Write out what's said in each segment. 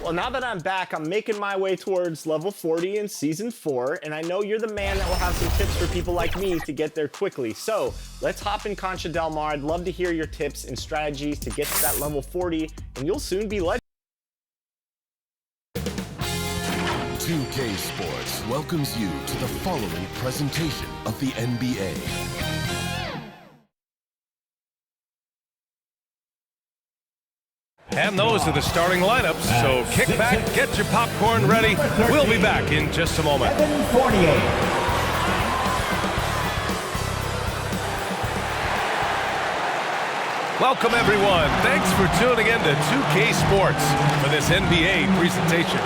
Well, now that I'm back, I'm making my way towards level 40 in Season 4, and I know you're the man that will have some tips for people like me to get there quickly. So, let's hop in Concha Del Mar. I'd love to hear your tips and strategies to get to that level 40, and you'll soon be legend. 2K Sports welcomes you to the following presentation of the NBA. And those are the starting lineups, so kick back, get your popcorn ready. We'll be back in just a moment. 7:48. Welcome, everyone. Thanks for tuning in to 2K Sports for this NBA presentation.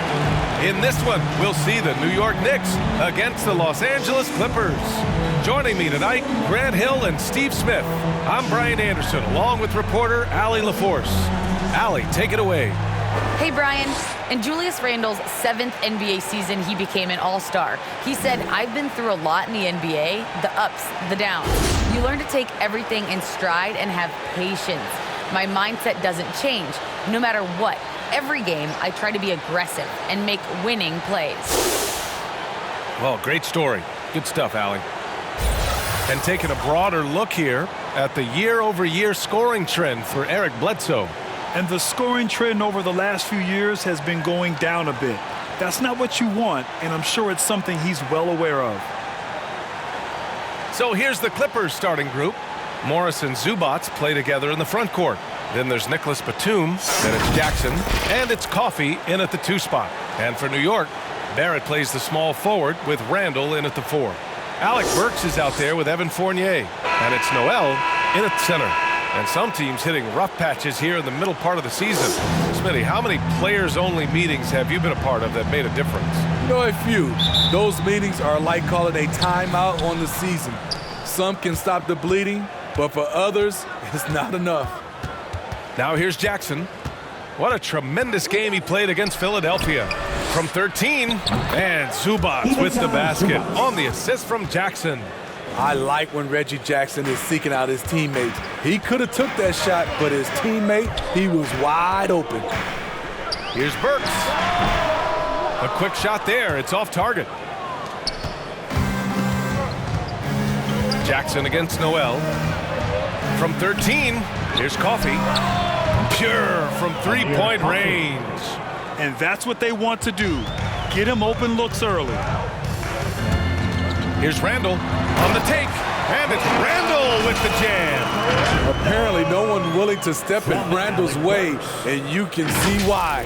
In this one, we'll see the New York Knicks against the Los Angeles Clippers. Joining me tonight, Grant Hill and Steve Smith. I'm Brian Anderson, along with reporter Allie LaForce. Allie, take it away. Hey, Brian. In Julius Randle's 7th NBA season, he became an all-star. He said, "I've been through a lot in the NBA, the ups, the downs. You learn to take everything in stride and have patience. My mindset doesn't change. No matter what, every game I try to be aggressive and make winning plays." Well, great story. Good stuff, Allie. And taking a broader look here at the year-over-year scoring trend for Eric Bledsoe. And the scoring trend over the last few years has been going down a bit. That's not what you want, and I'm sure it's something he's well aware of. So here's the Clippers starting group. Morris and Zubac play together in the front court. Then there's Nicholas Batum, then it's Jackson, and it's Coffey in at the 2 spot. And for New York, Barrett plays the small forward with Randle in at the 4. Alec Burks is out there with Evan Fournier, and it's Noel in at center. And some teams hitting rough patches here in the middle part of the season. Smitty, how many players-only meetings have you been a part of that made a difference? You know, a few. Those meetings are like calling a timeout on the season. Some can stop the bleeding, but for others, it's not enough. Now here's Jackson. What a tremendous game he played against Philadelphia. From 13, and Zubac with the basket on the assist from Jackson. I like when Reggie Jackson is seeking out his teammates. He could have took that shot, but his teammate, he was wide open. Here's Burks. A quick shot there. It's off target. Jackson against Noel. From 13, here's Coffey. Pure from three-point range. And that's what they want to do. Get him open looks early. Here's Randle on the take, and it's Randle with the jam. Apparently no one willing to step in Randle's way, and you can see why.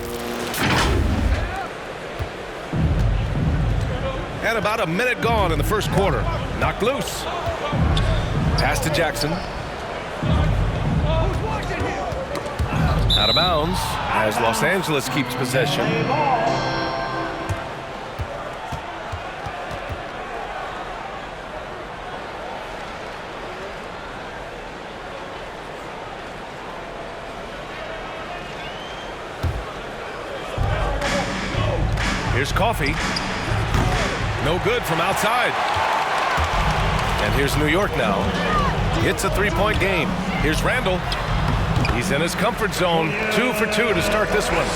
And about a minute gone in the first quarter. Knocked loose. Pass to Jackson. Out of bounds as Los Angeles keeps possession. Here's Coffey. No good from outside. And here's New York now. It's a three-point game. Here's Randle. He's in his comfort zone. 2 for 2 to start this one.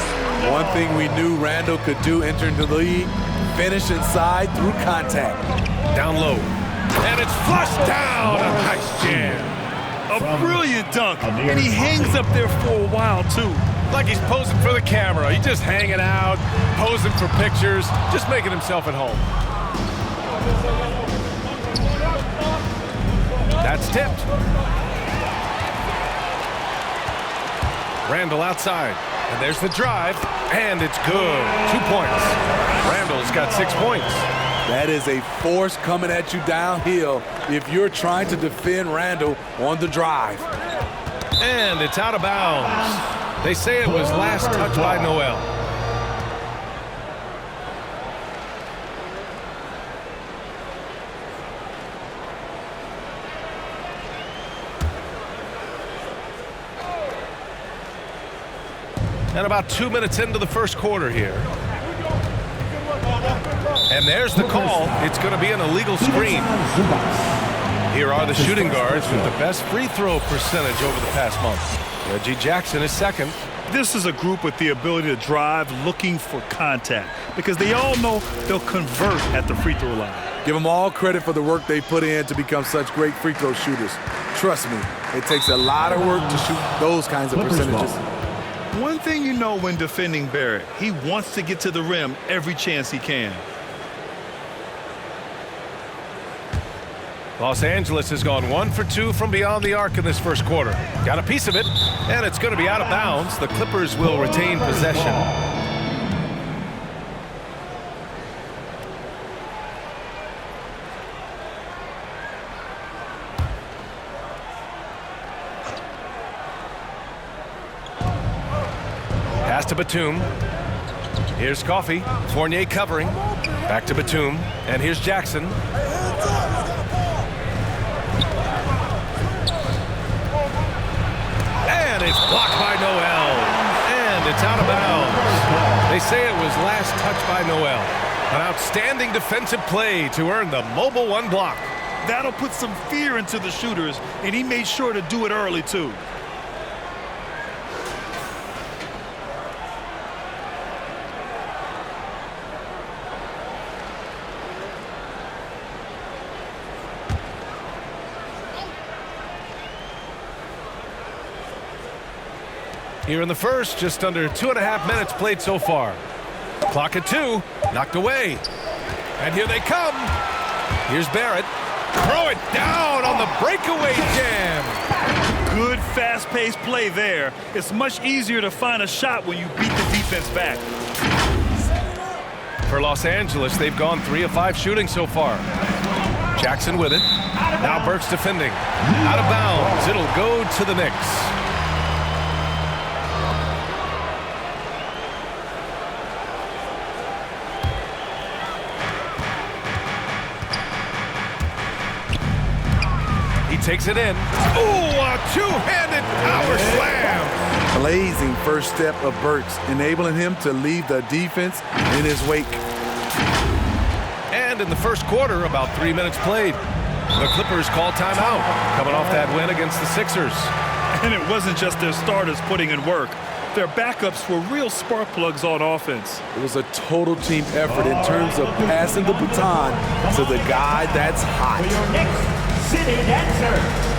One thing we knew Randle could do entering the league, finish inside through contact. Down low. And it's flushed down. A nice jam. A brilliant dunk. And he hangs up there for a while, too. Like he's posing for the camera. He's just hanging out, posing for pictures, just making himself at home. That's tipped. Randle outside. And there's the drive. And it's good. 2 points. Randle's got 6 points. That is a force coming at you downhill if you're trying to defend Randle on the drive. And it's out of bounds. They say it was last touched by Noel. And about 2 minutes into the first quarter here. And there's the call. It's going to be an illegal screen. Here are the shooting guards with the best free throw percentage over the past month. Reggie Jackson is second. This is a group with the ability to drive looking for contact because they all know they'll convert at the free throw line. Give them all credit for the work they put in to become such great free throw shooters. Trust me, it takes a lot of work to shoot those kinds of percentages. One thing you know when defending Barrett, he wants to get to the rim every chance he can. Los Angeles has gone 1 for 2 from beyond the arc in this first quarter. Got a piece of it, and it's going to be out of bounds. The Clippers will retain possession. Pass to Batum. Here's Coffey. Fournier covering. Back to Batum. And here's Jackson. And it's blocked by Noel. And it's out of bounds. They say it was last touched by Noel. An outstanding defensive play to earn the mobile 1 block. That'll put some fear into the shooters, and he made sure to do it early, too. Here in the first, just under 2.5 minutes played so far. Clock at 2, knocked away. And here they come. Here's Barrett. Throw it down on the breakaway jam. Good fast-paced play there. It's much easier to find a shot when you beat the defense back. For Los Angeles, they've gone 3 of 5 shooting so far. Jackson with it. Now Burks defending. Out of bounds. It'll go to the Knicks. Takes it in. Ooh, a two-handed power slam. Blazing first step of Burks, enabling him to leave the defense in his wake. And in the first quarter, about 3 minutes played. The Clippers call timeout, coming off that win against the Sixers. And it wasn't just their starters putting in work. Their backups were real spark plugs on offense. It was a total team effort in terms of passing the baton to the guy that's hot. City Dancer.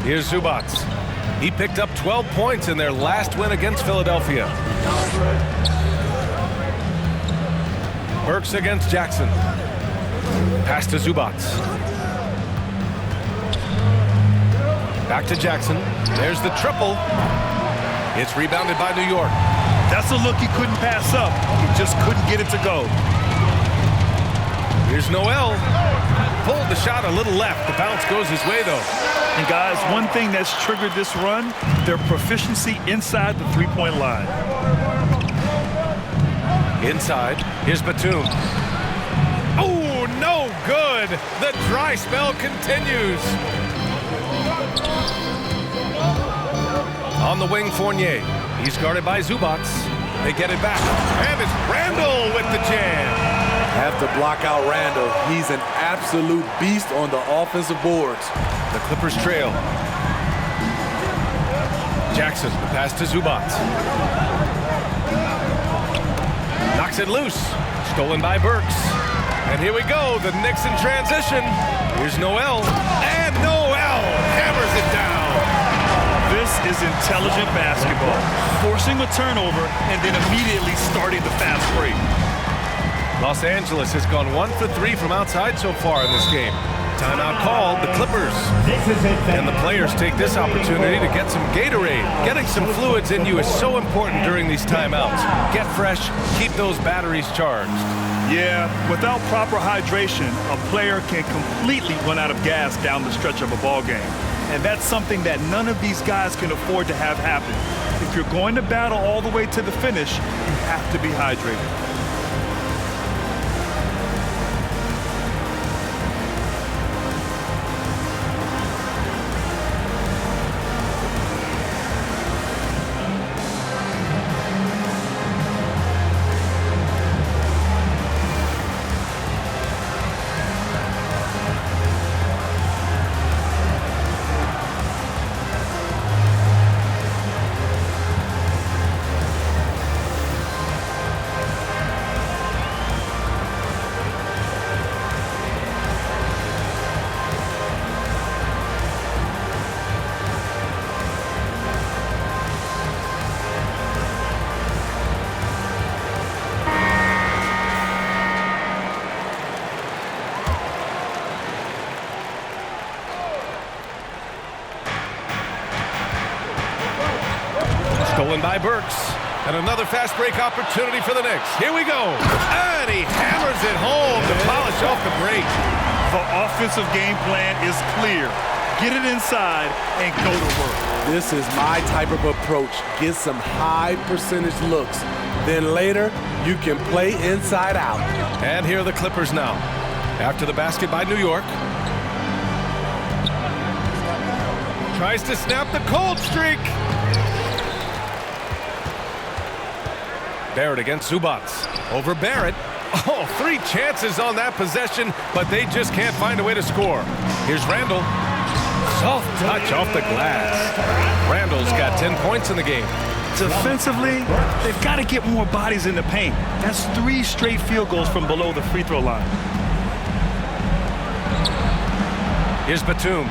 Here's Zubats. He picked up 12 points in their last win against Philadelphia. Burks against Jackson. Pass to Zubats. Back to Jackson. There's the triple. It's rebounded by New York. That's a look he couldn't pass up. He just couldn't get it to go. Here's Noel. Pulled the shot a little left. The bounce goes his way, though. And guys, one thing that's triggered this run, their proficiency inside the three-point line. Inside, here's Batum. Oh, no good. The dry spell continues. On the wing, Fournier. He's guarded by Zubac. They get it back. And it's Randle with the jam. Have to block out Randle. He's an absolute beast on the offensive boards. The Clippers trail. Jackson, the pass to Zubac. Knocks it loose. Stolen by Burks. And here we go, the Knicks in transition. Here's Noel. And Noel hammers it down. This is intelligent basketball. Forcing a turnover and then immediately starting the fast break. Los Angeles has gone 1 for 3 from outside so far in this game. Timeout called, the Clippers. And the players take this opportunity to get some Gatorade. Getting some fluids in you is so important during these timeouts. Get fresh, keep those batteries charged. Yeah, without proper hydration, a player can completely run out of gas down the stretch of a ball game. And that's something that none of these guys can afford to have happen. If you're going to battle all the way to the finish, you have to be hydrated. Stolen by Burks. And another fast break opportunity for the Knicks. Here we go. And he hammers it home to polish off the break. The offensive game plan is clear. Get it inside and go to work. This is my type of approach. Get some high percentage looks. Then later, you can play inside out. And here are the Clippers now. After the basket by New York. Tries to snap the cold streak. Barrett against Zubac. Over Barrett. Oh, 3 chances on that possession, but they just can't find a way to score. Here's Randle. Soft touch off the glass. Randle's got 10 points in the game. Defensively, they've got to get more bodies in the paint. That's 3 straight field goals from below the free throw line. Here's Batum.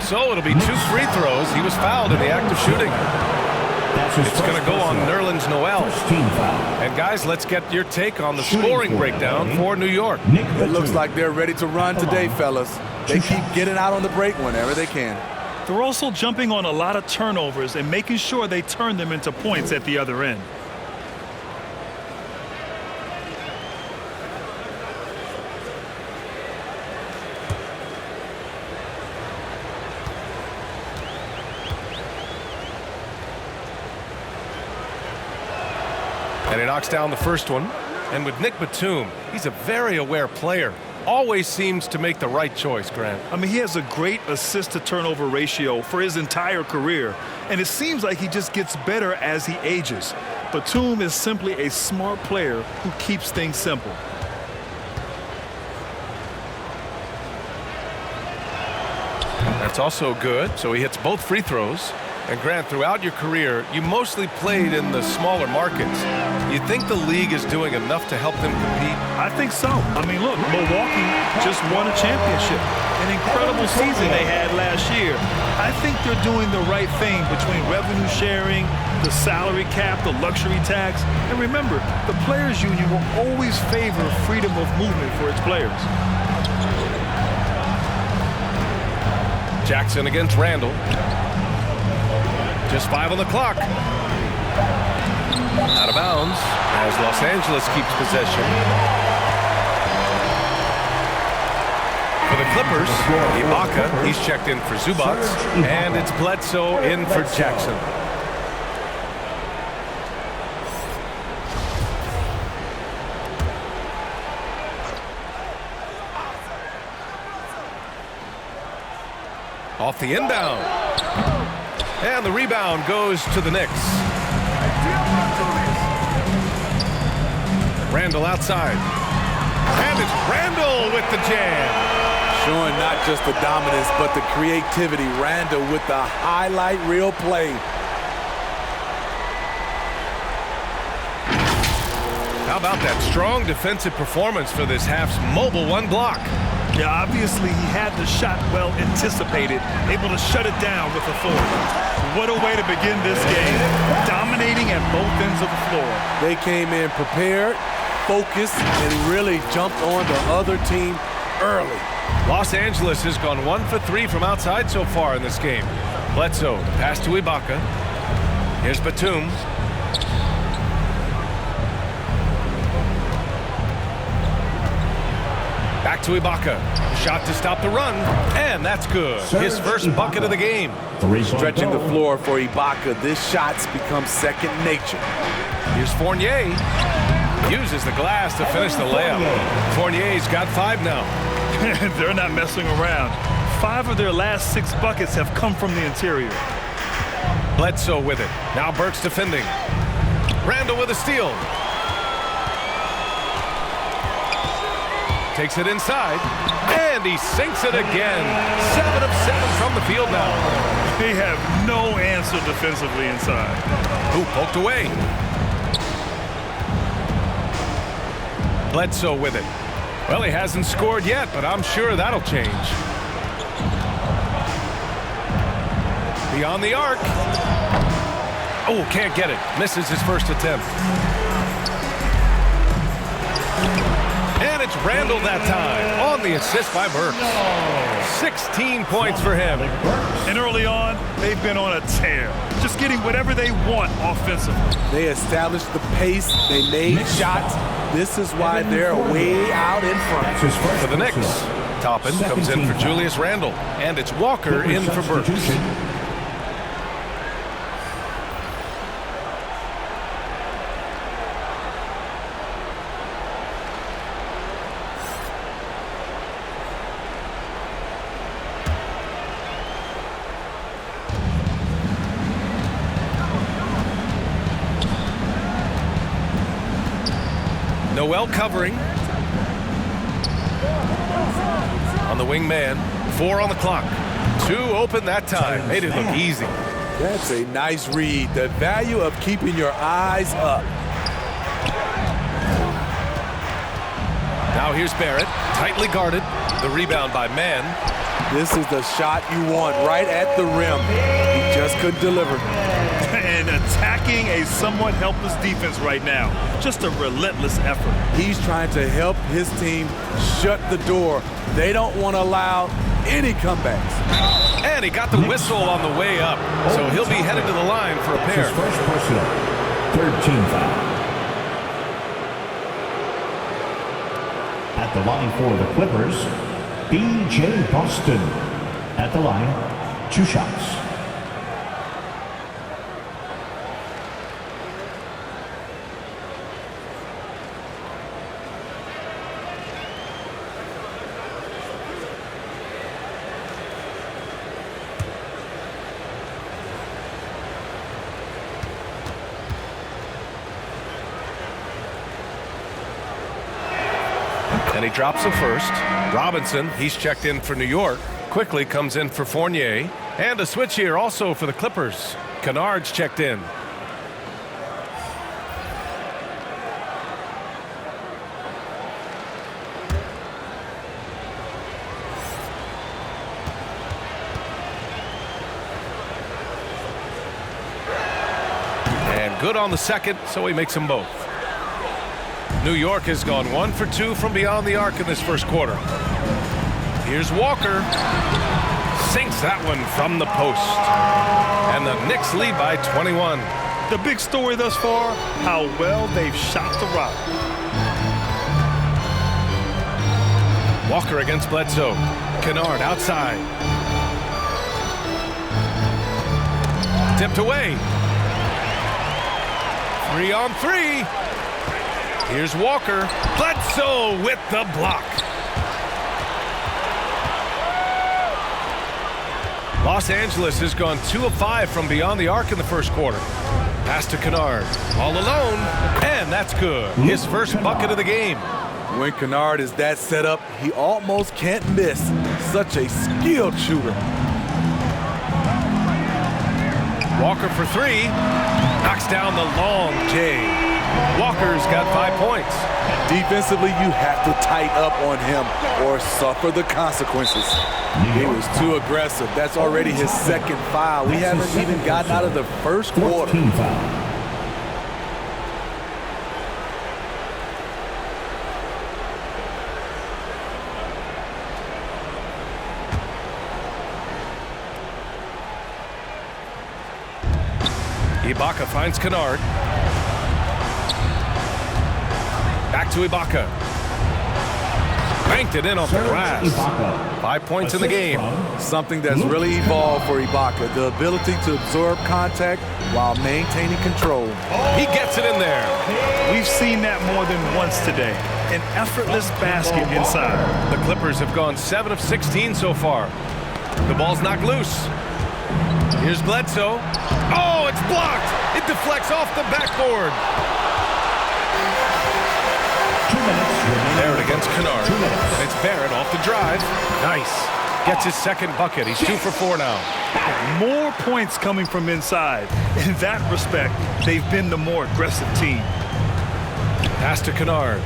So it'll be 2 free throws. He was fouled in the act of shooting. It's going to go on Nerlens Noel. And guys, let's get your take on the scoring breakdown for New York. It looks like they're ready to run today, fellas. They keep getting out on the break whenever they can. They're also jumping on a lot of turnovers and making sure they turn them into points at the other end. And he knocks down the first one. And with Nick Batum, he's a very aware player. Always seems to make the right choice, Grant. I mean, he has a great assist-to-turnover ratio for his entire career. And it seems like he just gets better as he ages. Batum is simply a smart player who keeps things simple. That's also good. So he hits both free throws. And Grant, throughout your career, you mostly played in the smaller markets. You think the league is doing enough to help them compete? I think so. I mean, look, Milwaukee just won a championship. An incredible season they had last year. I think they're doing the right thing between revenue sharing, the salary cap, the luxury tax. And remember, the Players Union will always favor freedom of movement for its players. Jackson against Randle. Just 5 on the clock. Out of bounds as Los Angeles keeps possession. the Clippers, Ibaka, he's checked in for Zubac, and it's Bledsoe in for Jackson. Off the inbound. And the rebound goes to the Knicks. Randle outside. And it's Randle with the jam. Showing not just the dominance, but the creativity. Randle with the highlight reel play. How about that strong defensive performance for this half's mobile one block? Yeah, obviously he had the shot well anticipated, able to shut it down with authority. What a way to begin this game, dominating at both ends of the floor. They came in prepared, focused, and really jumped on the other team early. Los Angeles has gone 1 for 3 from outside so far in this game. Bledsoe, the pass to Ibaka. Here's Batum. Back to Ibaka. Shot to stop the run, and that's good. His first bucket of the game. Stretching the floor for Ibaka. This shot's become second nature. Here's Fournier. Uses the glass to finish the layup. Fournier's got 5 now. They're not messing around. 5 of their last 6 buckets have come from the interior. Bledsoe with it. Now Burks defending. Randle with a steal. Takes it inside, and he sinks it again. 7 of 7 from the field now. They have no answer defensively inside. Who poked away? Bledsoe with it. Well, he hasn't scored yet, but I'm sure that'll change. Beyond the arc. Oh, can't get it. Misses his first attempt. And it's Randle that time on the assist by Burks. 16 points for him. And early on, they've been on a tear. Just getting whatever they want offensively. They established the pace. They made shots. This is why they're way out in front. For the Knicks, Toppin comes in for Julius Randle. And it's Walker in for Burks. Noel covering. On the wing man. 4 on the clock. 2 open that time. Made it look easy. That's a nice read. The value of keeping your eyes up. Now here's Barrett. Tightly guarded. The rebound by Mann. This is the shot you want right at the rim. He just couldn't deliver. And attacking a somewhat helpless defense right now. Just a relentless effort. He's trying to help his team shut the door. They don't want to allow any comebacks. And he got the whistle on the way up. So he'll be headed to the line for a pair. His first personal. 3rd team foul. At the line for the Clippers, B.J. Boston. At the line, 2 shots. And he drops the first. Robinson, he's checked in for New York. Quickly comes in for Fournier. And a switch here also for the Clippers. Kennard's checked in. And good on the second, so he makes them both. New York has gone 1 for 2 from beyond the arc in this first quarter. Here's Walker. Sinks that one from the post. And the Knicks lead by 21. The big story thus far, how well they've shot the rock. Walker against Bledsoe. Kennard outside. Tipped away. 3-on-3. Here's Walker. Bledsoe with the block. Los Angeles has gone 2 of 5 from beyond the arc in the first quarter. Pass to Kennard. All alone. And that's good. His first bucket of the game. When Kennard is that set up, he almost can't miss. Such a skilled shooter. Walker for 3. Knocks down the long J. Walker's got 5 points. Defensively, you have to tighten up on him or suffer the consequences. He was too aggressive. That's already his second foul. We haven't even gotten out of the first quarter. Ibaka finds Kennard. Back to Ibaka. Banked it in off the glass. 5 points in the game. Something that's really evolved for Ibaka, the ability to absorb contact while maintaining control. He gets it in there. We've seen that more than once today. An effortless basket inside. The Clippers have gone 7 of 16 so far. The ball's knocked loose. Here's Bledsoe. Oh, it's blocked. It deflects off the backboard. Barrett against Kennard. And it's Barrett off the drive. Nice. Gets his second bucket. He's 2 for 4 now. More points coming from inside. In that respect, they've been the more aggressive team. Pass to Kennard.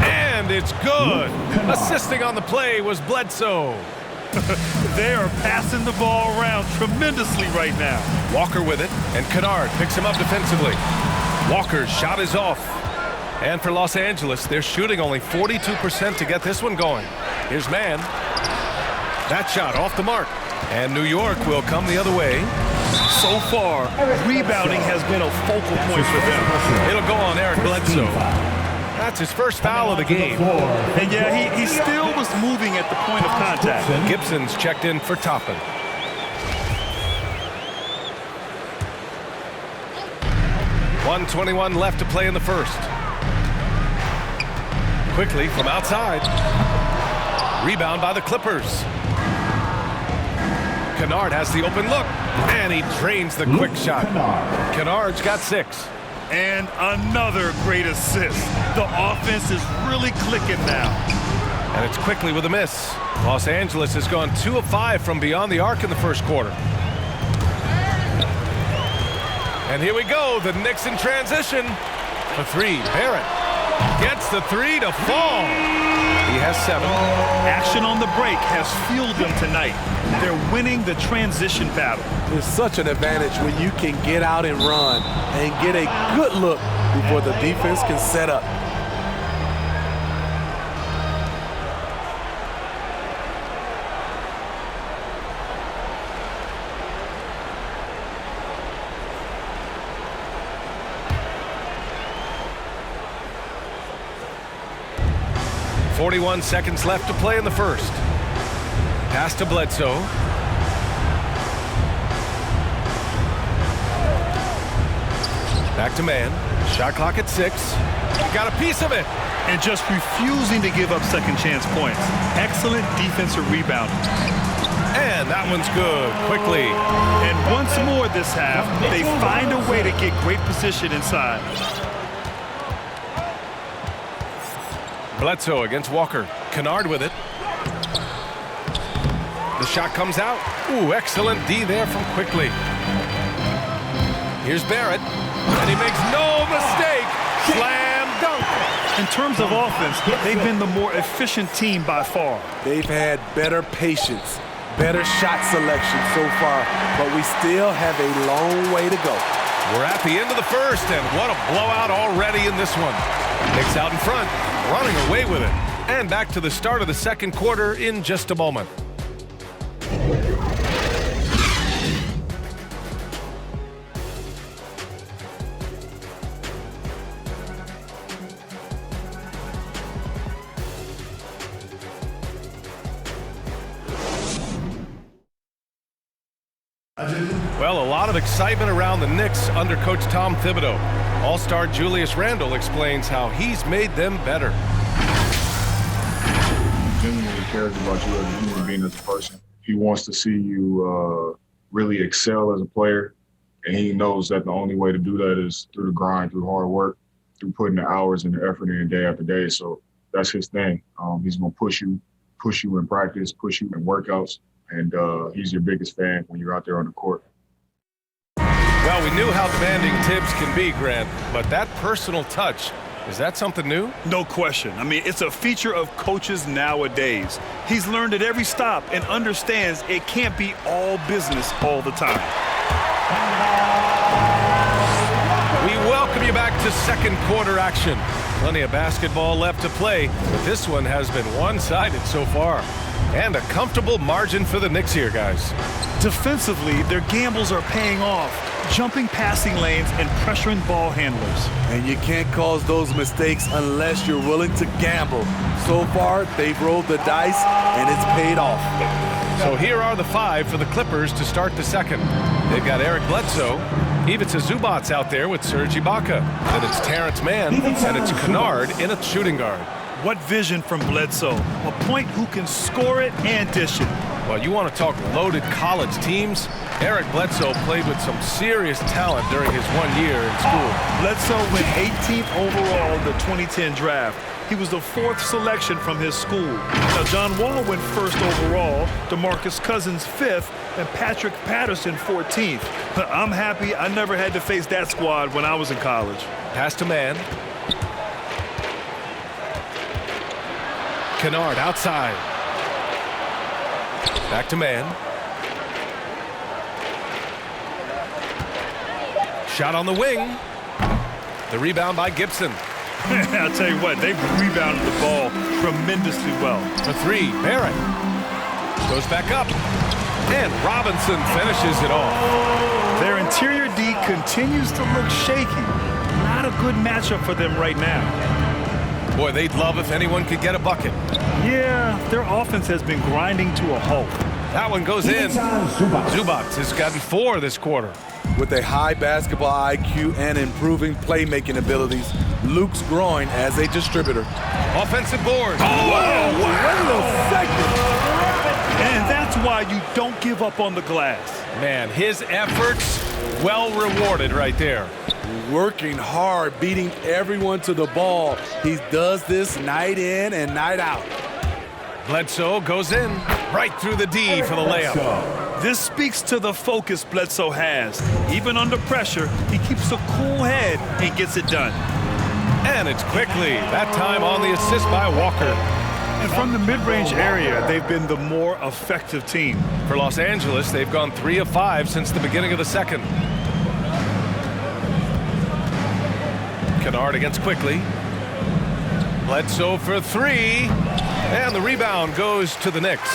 And it's good. Assisting on the play was Bledsoe. They are passing the ball around tremendously right now. Walker with it, and Kennard picks him up defensively. Walker's shot is off. And for Los Angeles, they're shooting only 42% to get this one going. Here's Mann. That shot off the mark. And New York will come the other way. So far, rebounding has been a focal point for them. It'll go on Eric Bledsoe. That's his first foul of the game. And yeah, he still was moving at the point of contact. Gibson's checked in for Toppin. .121 left to play in the first. Quickly from outside. Rebound by the Clippers. Kennard has the open look. And he drains the quick shot. Kennard's got 6. And another great assist. The offense is really clicking now. And it's quickly with a miss. Los Angeles has gone 2 of 5 from beyond the arc in the first quarter. And here we go. The Knicks in transition. For 3. Barrett gets the 3 to fall. He has 7. Action on the break has fueled them tonight. They're winning the transition battle. It's such an advantage when you can get out and run and get a good look before the defense can set up. .41 seconds left to play in the first. Pass to Bledsoe. Back to Mann. Shot clock at 6. He got a piece of it. And just refusing to give up second chance points. Excellent defensive rebound. And that one's good. Quickly. And once more this half, they find a way to get great position inside. Bledsoe against Walker. Kennard with it. The shot comes out. Ooh, excellent D there from Quickly. Here's Barrett. And he makes no mistake. Slam dunk. In terms of offense, they've been the more efficient team by far. They've had better patience, better shot selection so far, but we still have a long way to go. We're at the end of the first, and what a blowout already in this one. Knicks out in front, running away with it. And back to the start of the second quarter in just a moment. Well, a lot of excitement around the Knicks under coach Tom Thibodeau. All-star Julius Randle explains how he's made them better. He genuinely cares about you as a human being, as a person. He wants to see you really excel as a player, and he knows that the only way to do that is through the grind, through hard work, through putting the hours and the effort in day after day. So that's his thing. He's going to push you in practice, push you in workouts, and he's your biggest fan when you're out there on the court. Well, we knew how demanding Tibbs can be, Grant, but that personal touch, is that something new? No question. I mean, it's a feature of coaches nowadays. He's learned at every stop and understands it can't be all business all the time. We welcome you back to second quarter action. Plenty of basketball left to play, but this one has been one-sided so far. And a comfortable margin for the Knicks here, guys. Defensively, their gambles are paying off, jumping passing lanes and pressuring ball handlers. And you can't cause those mistakes unless you're willing to gamble. So far, they've rolled the dice, and it's paid off. So here are the five for the Clippers to start the second. They've got Eric Bledsoe, Ivica Zubac out there with Serge Ibaka. Then it's Terrence Mann, and it's Kennard in a shooting guard. What vision from Bledsoe, a point who can score it and dish it. Well, you want to talk loaded college teams? Eric Bledsoe played with some serious talent during his 1 year in school. Bledsoe went 18th overall in the 2010 draft. He was the 4th selection from his school. Now, John Wall went 1st overall, DeMarcus Cousins 5th, and Patrick Patterson 14th. I'm happy I never had to face that squad when I was in college. Pass to Mann. Kennard outside. Back to Mann. Shot on the wing. The rebound by Gibson. I'll tell you what, they've rebounded the ball tremendously well. For three, Barrett. Goes back up. And Robinson finishes it off. Their interior D continues to look shaky. Not a good matchup for them right now. Boy, they'd love if anyone could get a bucket. Yeah, their offense has been grinding to a halt. That one goes in. Zubac has gotten 4 this quarter. With a high basketball IQ and improving playmaking abilities, Luke's growing as a distributor. Offensive board. Oh, wait a second. And that's why you don't give up on the glass. Man, his efforts well rewarded right there. Working hard, beating everyone to the ball. He does this night in and night out. Bledsoe goes in right through the D for the layup. This speaks to the focus Bledsoe has. Even under pressure, he keeps a cool head and gets it done. And it's quickly. That time on the assist by Walker. And from the mid-range area, they've been the more effective team. For Los Angeles, they've gone 3 of 5 since the beginning of the second. Kennard against Quickly. Bledsoe for 3. And the rebound goes to the Knicks.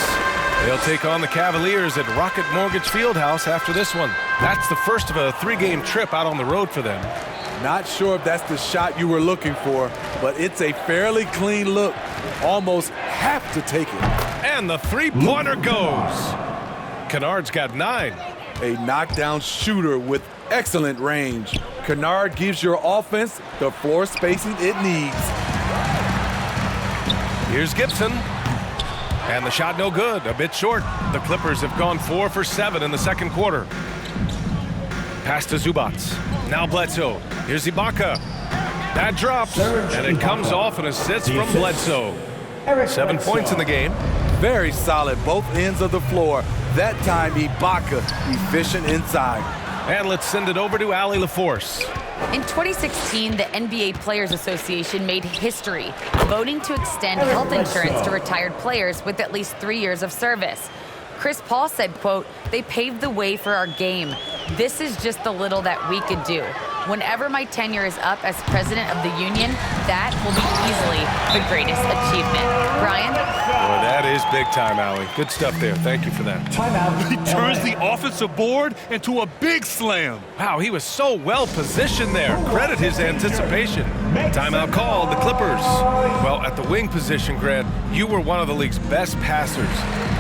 They'll take on the Cavaliers at Rocket Mortgage Fieldhouse after this one. That's the first of a 3-game trip out on the road for them. Not sure if that's the shot you were looking for, but it's a fairly clean look. Almost have to take it. And the three-pointer goes. Kennard's got 9. A knockdown shooter with excellent range. Kennard gives your offense the floor spacing it needs. Here's Gibson. And the shot no good, a bit short. The Clippers have gone 4 for 7 in the second quarter. Pass to Zubac. Now Bledsoe. Here's Ibaka. That drops, and it comes off an assist from Bledsoe. 7 points in the game. Very solid, both ends of the floor. That time, Ibaka, efficient inside. And let's send it over to Allie LaForce. In 2016, the NBA Players Association made history, voting to extend health insurance to retired players with at least 3 years of service. Chris Paul said, quote, "They paved the way for our game. This is just the little that we could do. Whenever my tenure is up as president of the union, that will be easily the greatest achievement." Brian? Boy, that is big time, Allie. Good stuff there. Thank you for that. He turns the offensive board into a big slam. Wow, he was so well positioned there. Credit his anticipation. Timeout called, the Clippers. Well, at the wing position, Grant, you were one of the league's best passers.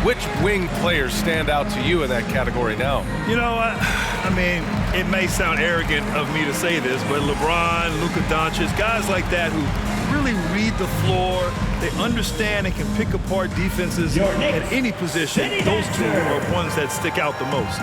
Which wing players stand out to you in that category now? You know, I mean, it may sound arrogant of me to say this, but LeBron, Luka Doncic, guys like that who really read the floor, they understand and can pick apart defenses at any position. Those two are ones that stick out the most.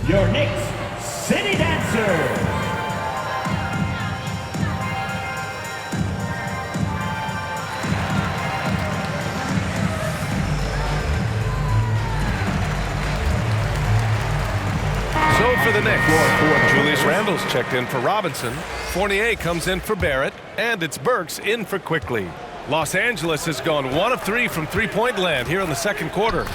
Your Knicks City Dancer. So for the Knicks, Julius Randle's checked in for Robinson. Fournier comes in for Barrett, and it's Burks in for Quickly. Los Angeles has gone 1 of 3 from three-point land here in the second quarter.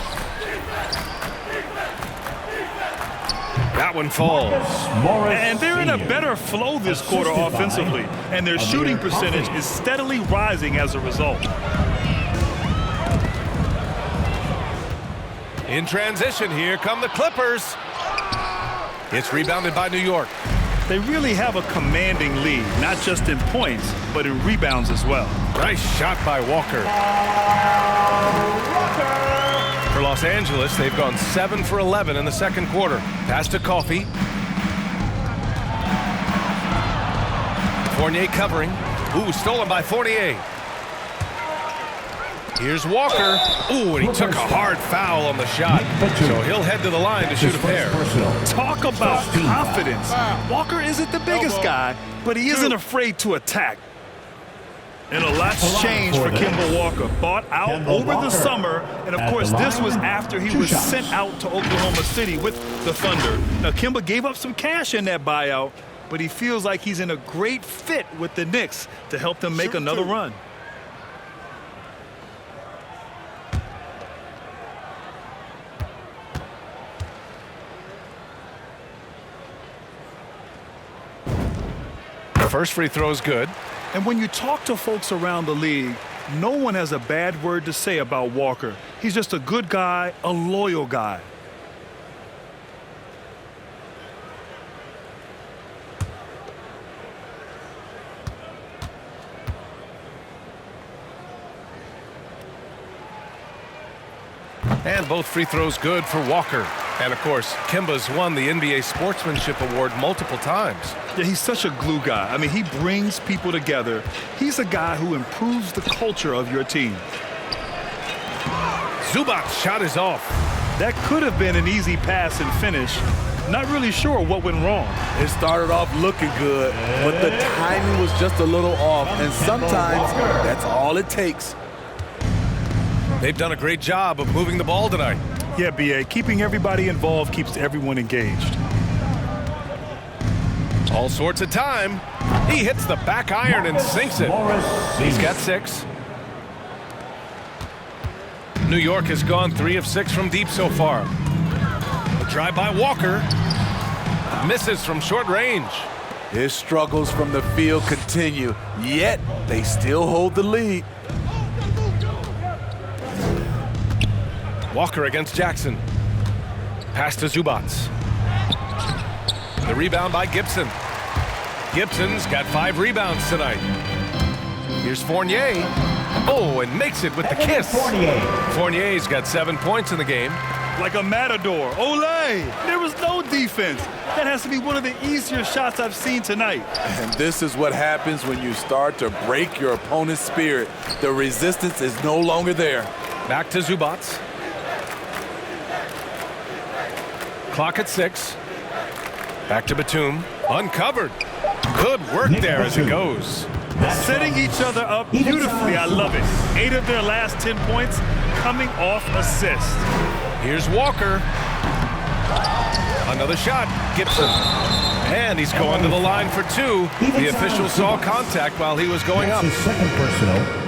That one falls. And they're in a better flow this quarter offensively, and their shooting percentage is steadily rising as a result. In transition, here come the Clippers. It's rebounded by New York. They really have a commanding lead, not just in points, but in rebounds as well. Nice shot by Walker. For Los Angeles, they've gone 7 for 11 in the second quarter. Pass to Coffey. Fournier covering. Ooh, stolen by Fournier. Here's Walker. Ooh, and he took a hard foul on the shot. So he'll head to the line to shoot a pair. Talk about confidence. Walker isn't the biggest guy, but he isn't afraid to attack. And a lot's changed for Kemba Walker. Bought out over the summer, and of course this was after he was sent out to Oklahoma City with the Thunder. Now Kemba gave up some cash in that buyout, but he feels like he's in a great fit with the Knicks to help them make another run. First free throw is good. And when you talk to folks around the league, no one has a bad word to say about Walker. He's just a good guy, a loyal guy. And both free throws good for Walker. And of course, Kemba's won the NBA Sportsmanship Award multiple times. Yeah, he's such a glue guy. I mean, he brings people together. He's a guy who improves the culture of your team. Zubac's shot is off. That could have been an easy pass and finish. Not really sure what went wrong. It started off looking good, but the timing was just a little off, and sometimes that's all it takes. They've done a great job of moving the ball tonight. Yeah, B.A., keeping everybody involved keeps everyone engaged. All sorts of time. He hits the back iron and sinks it. He's got 6. New York has gone 3 of 6 from deep so far. A drive by Walker. Misses from short range. His struggles from the field continue, yet they still hold the lead. Walker against Jackson. Pass to Zubac. The rebound by Gibson. Gibson's got 5 rebounds tonight. Here's Fournier. Oh, and makes it with the kiss. Fournier's got 7 points in the game. Like a matador. Olé! There was no defense. That has to be one of the easier shots I've seen tonight. And this is what happens when you start to break your opponent's spirit. The resistance is no longer there. Back to Zubac. Clock at 6. Back to Batum. Uncovered. Good work there as it goes. Setting each other up beautifully. I love it. 8 of their last 10 points coming off assists. Here's Walker. Another shot. Gibson. And he's going to the line for 2. The official saw contact while he was going up.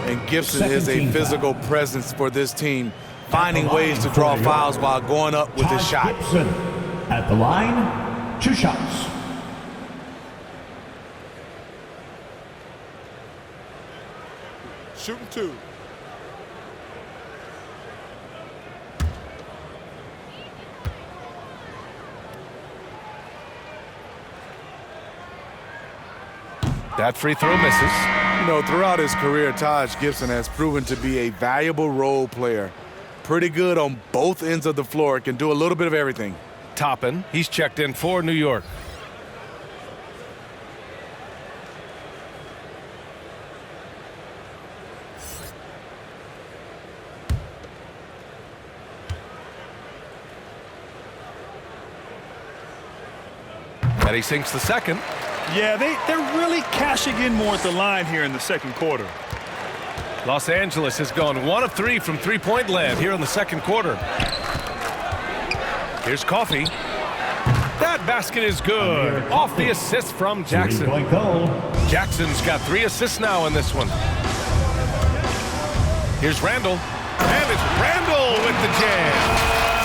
And Gibson is a physical presence for this team, finding ways to draw fouls while going up with his shot. Gibson at the line, 2 shots. Shooting 2. That free throw misses. You know, throughout his career, Taj Gibson has proven to be a valuable role player. Pretty good on both ends of the floor. Can do a little bit of everything. Toppin, he's checked in for New York. And he sinks the second. Yeah, they're really cashing in more at the line here in the second quarter. Los Angeles has gone 1 of 3 from three-point land here in the second quarter. Here's Coffey. That basket is good. Off the assist from Jackson. Jackson's got 3 assists now in this one. Here's Randle. And it's Randle with the jam.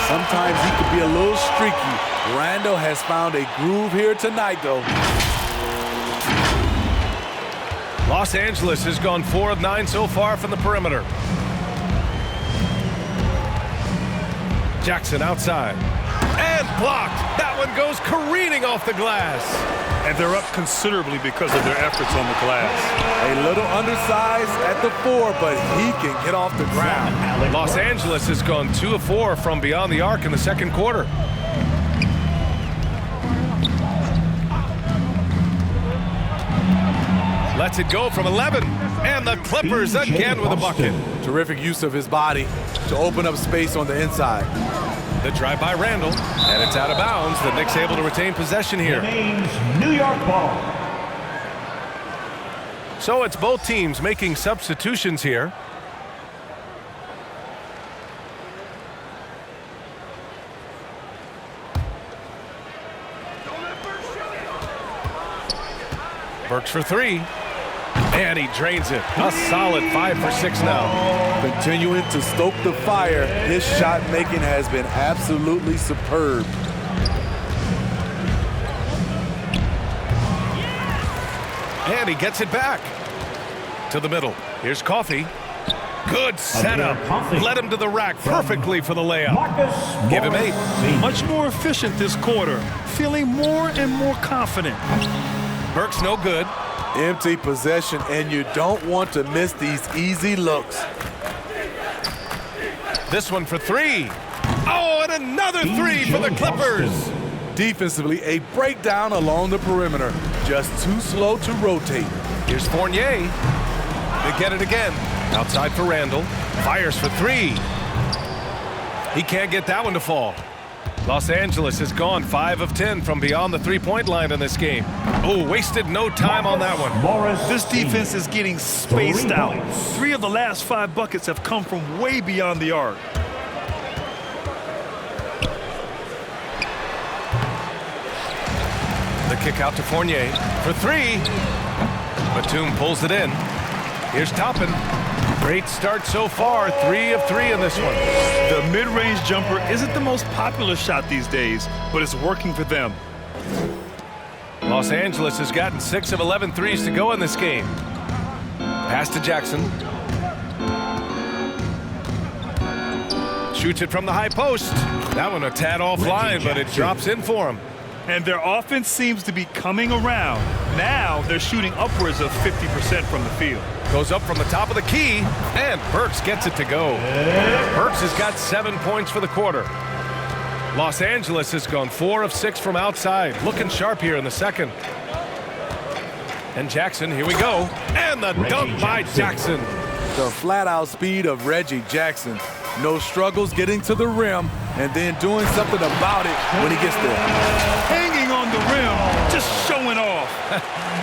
Sometimes he could be a little streaky. Randle has found a groove here tonight, though. Los Angeles has gone 4 of 9 so far from the perimeter. Jackson outside. And blocked. That one goes careening off the glass. And they're up considerably because of their efforts on the glass. A little undersized at the 4, but he can get off the ground. Los Angeles has gone 2 of 4 from beyond the arc in the second quarter. Lets it go from 11. And the Clippers again with a bucket. Terrific use of his body to open up space on the inside. The drive by Randle. And it's out of bounds. The Knicks able to retain possession here. New York ball. So it's both teams making substitutions here. Burks for 3. And he drains it. A solid 5 for 6 now. Continuing to stoke the fire, his shot making has been absolutely superb. And he gets it back to the middle. Here's Coffey. Good setup. Led him to the rack perfectly for the layup. Give him 8. Much more efficient this quarter. Feeling more and more confident. Burks no good. Empty possession, and you don't want to miss these easy looks. This one for 3. Oh, and another 3 for the Clippers. Defensively, a breakdown along the perimeter. Just too slow to rotate. Here's Fournier. They get it again. Outside for Randle. Fires for 3. He can't get that one to fall. Los Angeles has gone 5 of 10 from beyond the three-point line in this game. Oh, wasted no time on that one. This defense is getting spaced out. 3 of the last 5 buckets have come from way beyond the arc. The kick out to Fournier for 3. Batum pulls it in. Here's Toppin. Great start so far. 3 of 3 in this one. The mid-range jumper isn't the most popular shot these days, but it's working for them. Los Angeles has gotten 6 of 11 threes to go in this game. Pass to Jackson. Shoots it from the high post. That one a tad offline, but it drops in for him. And their offense seems to be coming around. Now they're shooting upwards of 50% from the field. Goes up from the top of the key, and Burks gets it to go. Burks has got 7 points for the quarter. Los Angeles has gone 4 of 6 from outside. Looking sharp here in the second. And Jackson, here we go. And the dunk by Jackson. The flat-out speed of Reggie Jackson. No struggles getting to the rim and then doing something about it when he gets there. Hanging on the rim, just showing off.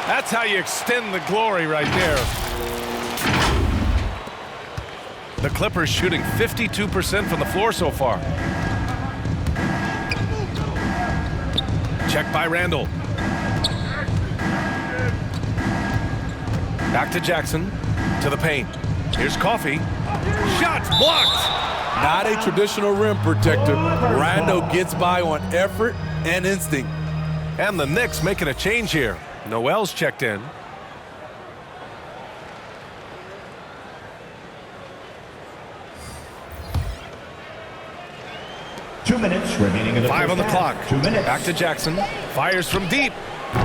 That's how you extend the glory right there. The Clippers shooting 52% from the floor so far. Check by Randle. Back to Jackson, to the paint. Here's Coffey. Shots blocked. Not a traditional rim protector. Randle gets by on effort and instinct. And the Knicks making a change here. Noel's checked in. Two minutes remaining in the 5 on the first clock. half. 2 minutes. Back to Jackson. Fires from deep.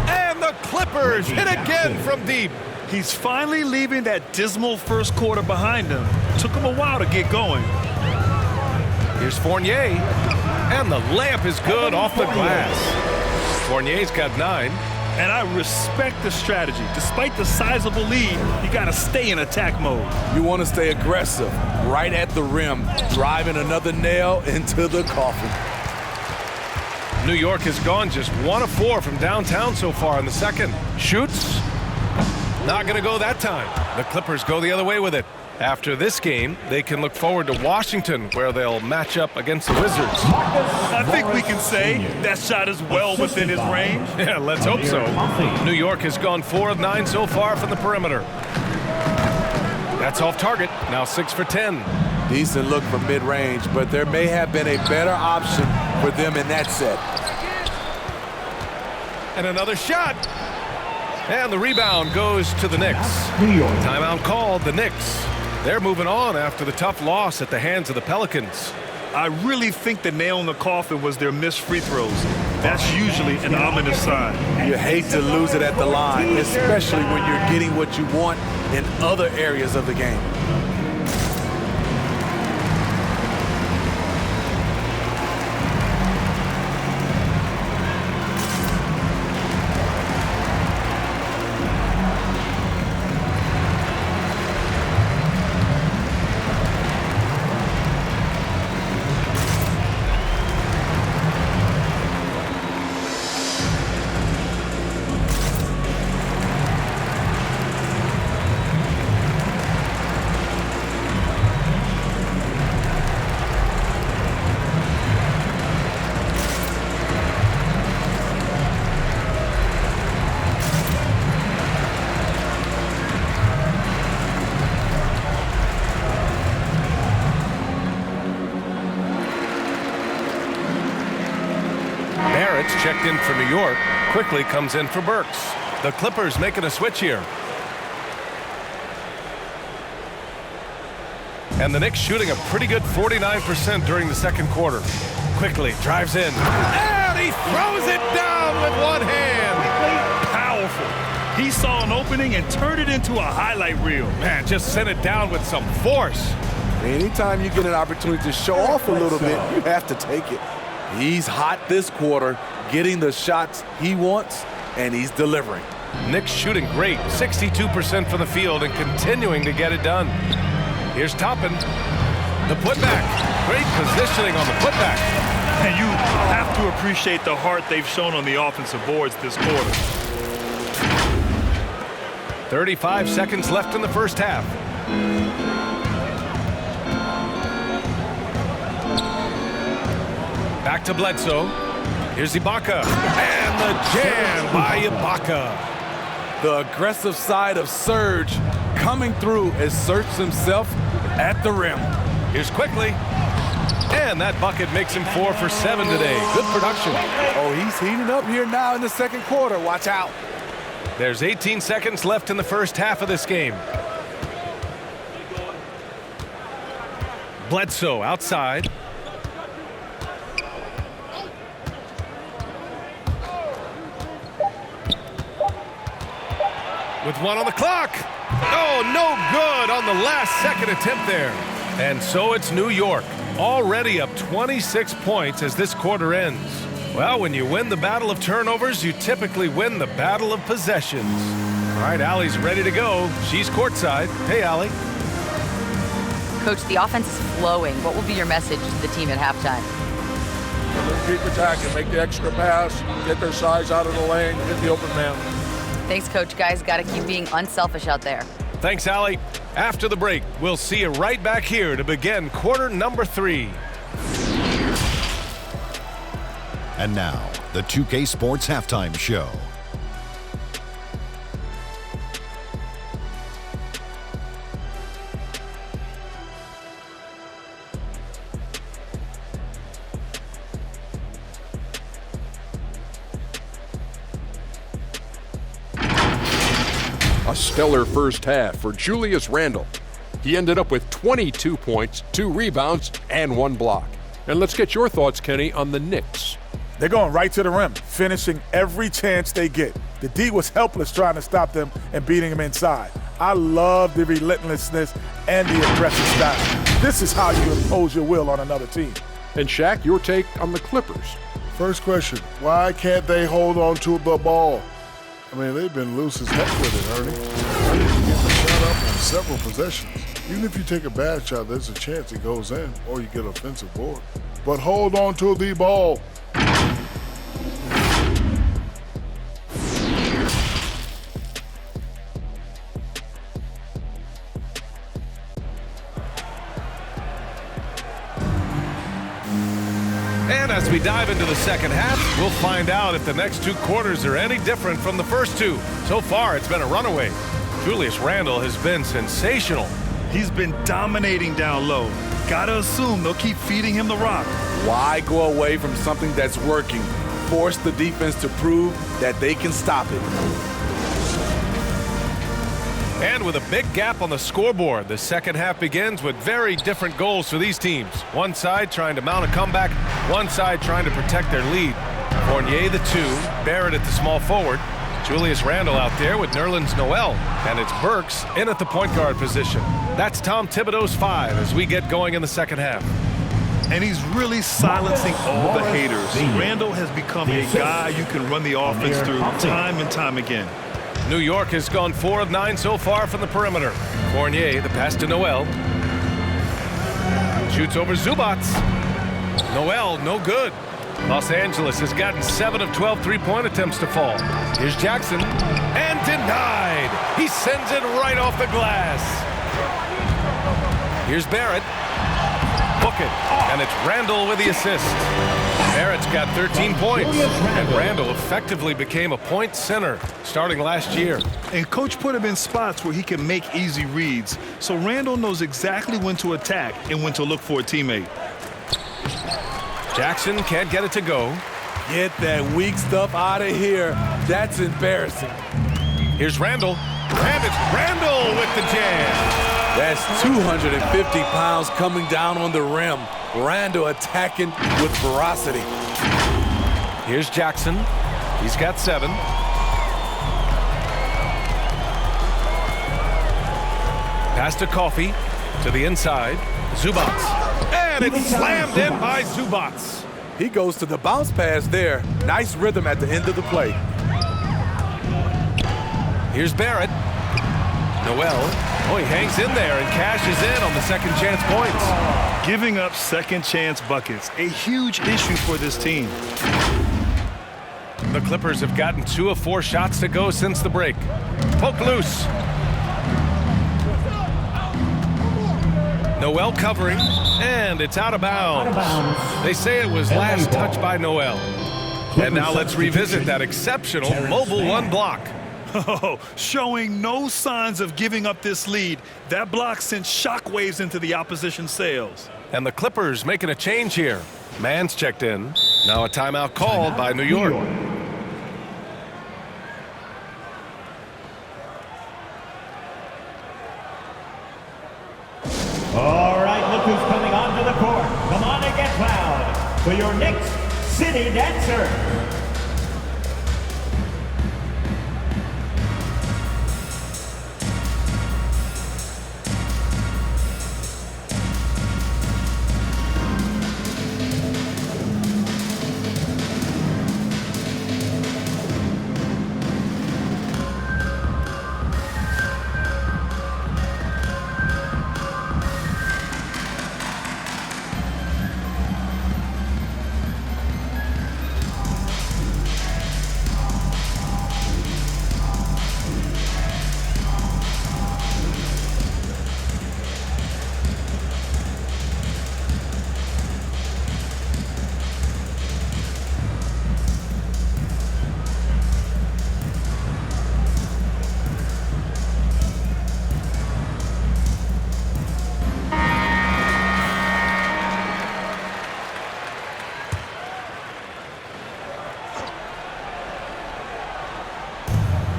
And the Clippers Clippers hit again from deep. He's finally leaving that dismal first quarter behind him. Took him a while to get going. Here's Fournier, and the layup is good off the glass. Fournier's got 9. And I respect the strategy. Despite the sizable lead, you got to stay in attack mode. You want to stay aggressive, right at the rim, driving another nail into the coffin. New York has gone just 1 of 4 from downtown so far in the second. Shoots. Not going to go that time. The Clippers go the other way with it. After this game, they can look forward to Washington, where they'll match up against the Wizards. I think we can say that shot is well within his range. Yeah, let's hope so. New York has gone 4 of 9 so far from the perimeter. That's off target. Now 6 for 10. Decent look from mid-range, but there may have been a better option for them in that set. And another shot. And the rebound goes to the Knicks. New York. Timeout called, the Knicks. They're moving on after the tough loss at the hands of the Pelicans. I really think the nail in the coffin was their missed free throws. That's usually an ominous sign. You hate to lose it at the line, especially when you're getting what you want in other areas of the game. Checked in for New York, quickly comes in for Burks. The Clippers making a switch here. And the Knicks shooting a pretty good 49% during the second quarter. Quickly drives in, and he throws it down with one hand. Powerful. He saw an opening and turned it into a highlight reel. Man, just sent it down with some force. Anytime you get an opportunity to show off a little bit, you have to take it. He's hot this quarter, getting the shots he wants, and he's delivering. Knicks shooting great, 62% from the field and continuing to get it done. Here's Toppin. The putback. Great positioning on the putback. And you have to appreciate the heart they've shown on the offensive boards this quarter. 35 seconds left in the first half. Back to Bledsoe. Here's Ibaka. And the jam by Ibaka. The aggressive side of Serge coming through as Serge himself at the rim. Here's Quickly. And that bucket makes him 4 for 7 today. Good production. Oh, he's heating up here now in the second quarter. Watch out. There's 18 seconds left in the first half of this game. Bledsoe outside. With 1 on the clock. Oh, no good on the last second attempt there. And so it's New York, already up 26 points as this quarter ends. Well, when you win the battle of turnovers, you typically win the battle of possessions. All right, Allie's ready to go. She's courtside. Hey, Allie. Coach, the offense is flowing. What will be your message to the team at halftime? Keep attacking, make the extra pass, get their size out of the lane, hit the open man. Thanks, Coach. Guys, got to keep being unselfish out there. Thanks, Allie. After the break, we'll see you right back here to begin quarter number 3. And now, the 2K Sports Halftime Show. A stellar first half for Julius Randle. He ended up with 22 points, 2 rebounds, and 1 block. And let's get your thoughts, Kenny, on the Knicks. They're going right to the rim, finishing every chance they get. The D was helpless trying to stop them and beating them inside. I love the relentlessness and the aggressive style. This is how you impose your will on another team. And Shaq, your take on the Clippers? First question, why can't they hold on to the ball? I mean, they've been loose as heck with it, Ernie. I need to get the shot up on several possessions. Even if you take a bad shot, there's a chance it goes in or you get offensive board. But hold on to the ball. And as we dive into the second half, we'll find out if the next 2 quarters are any different from the first 2. So far, it's been a runaway. Julius Randle has been sensational. He's been dominating down low. Gotta assume they'll keep feeding him the rock. Why go away from something that's working? Force the defense to prove that they can stop it. And with a big gap on the scoreboard, the second half begins with very different goals for these teams. One side trying to mount a comeback, one side trying to protect their lead. Fournier the 2, Barrett at the small forward, Julius Randle out there with Nerlens Noel, and it's Burks in at the point guard position. That's Tom Thibodeau's 5 as we get going in the second half. And he's really silencing all the haters. Randle has become a guy you can run the offense through time and time again. New York has gone 4 of 9 so far from the perimeter. Fournier, the pass to Noel. Shoots over Zubac. Noel, no good. Los Angeles has gotten 7 of 12 three-point attempts to fall. Here's Jackson, and denied. He sends it right off the glass. Here's Barrett. Book it, and it's Randle with the assist. Barrett's got 13 points, and Randle effectively became a point center starting last year. And coach put him in spots where he can make easy reads, so Randle knows exactly when to attack and when to look for a teammate. Jackson can't get it to go. Get that weak stuff out of here. That's embarrassing. Here's Randle, and it's Randle with the jam. That's 250 pounds coming down on the rim. Randle attacking with ferocity. Here's Jackson. He's got 7. Pass to Coffee to the inside. Zubac. And it's slammed in by Zubac. He goes to the bounce pass there. Nice rhythm at the end of the play. Here's Barrett. Noel. Oh, he hangs in there and cashes in on the second chance points. Giving up second chance buckets, a huge issue for this team. The Clippers have gotten 2 of 4 shots to go since the break. Poke loose. Noel covering, and it's out of bounds. They say it was last touched by Noel. And now let's revisit that exceptional mobile 1 block. Oh, showing no signs of giving up this lead. That block sent shockwaves into the opposition sails. And the Clippers making a change here. Mann's checked in. Now a timeout called by New York. All right, look who's coming onto the court. Come on and get loud for your Knicks City Dancer.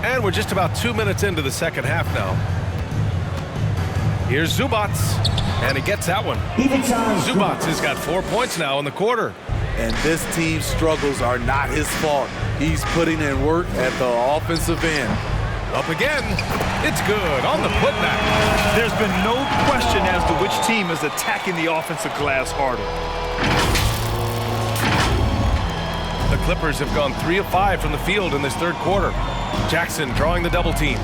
And we're just about 2 minutes into the second half now. Here's Zubac, and he gets that one. Zubac has got 4 points now in the quarter. And this team's struggles are not his fault. He's putting in work at the offensive end. Up again. It's good on the putback. There's been no question as to which team is attacking the offensive glass harder. The Clippers have gone 3 of 5 from the field in this third quarter. Jackson drawing the double team.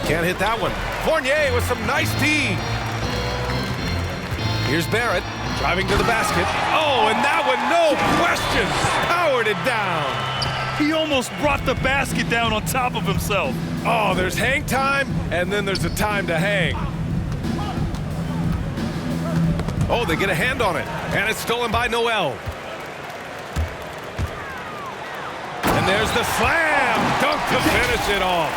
Can't hit that one. Fournier with some nice D. Here's Barrett driving to the basket. Oh, and that one, no question, powered it down. He almost brought the basket down on top of himself. Oh, there's hang time, and then there's a time to hang. Oh, they get a hand on it, and it's stolen by Noel. And there's the slam dunk to finish it off.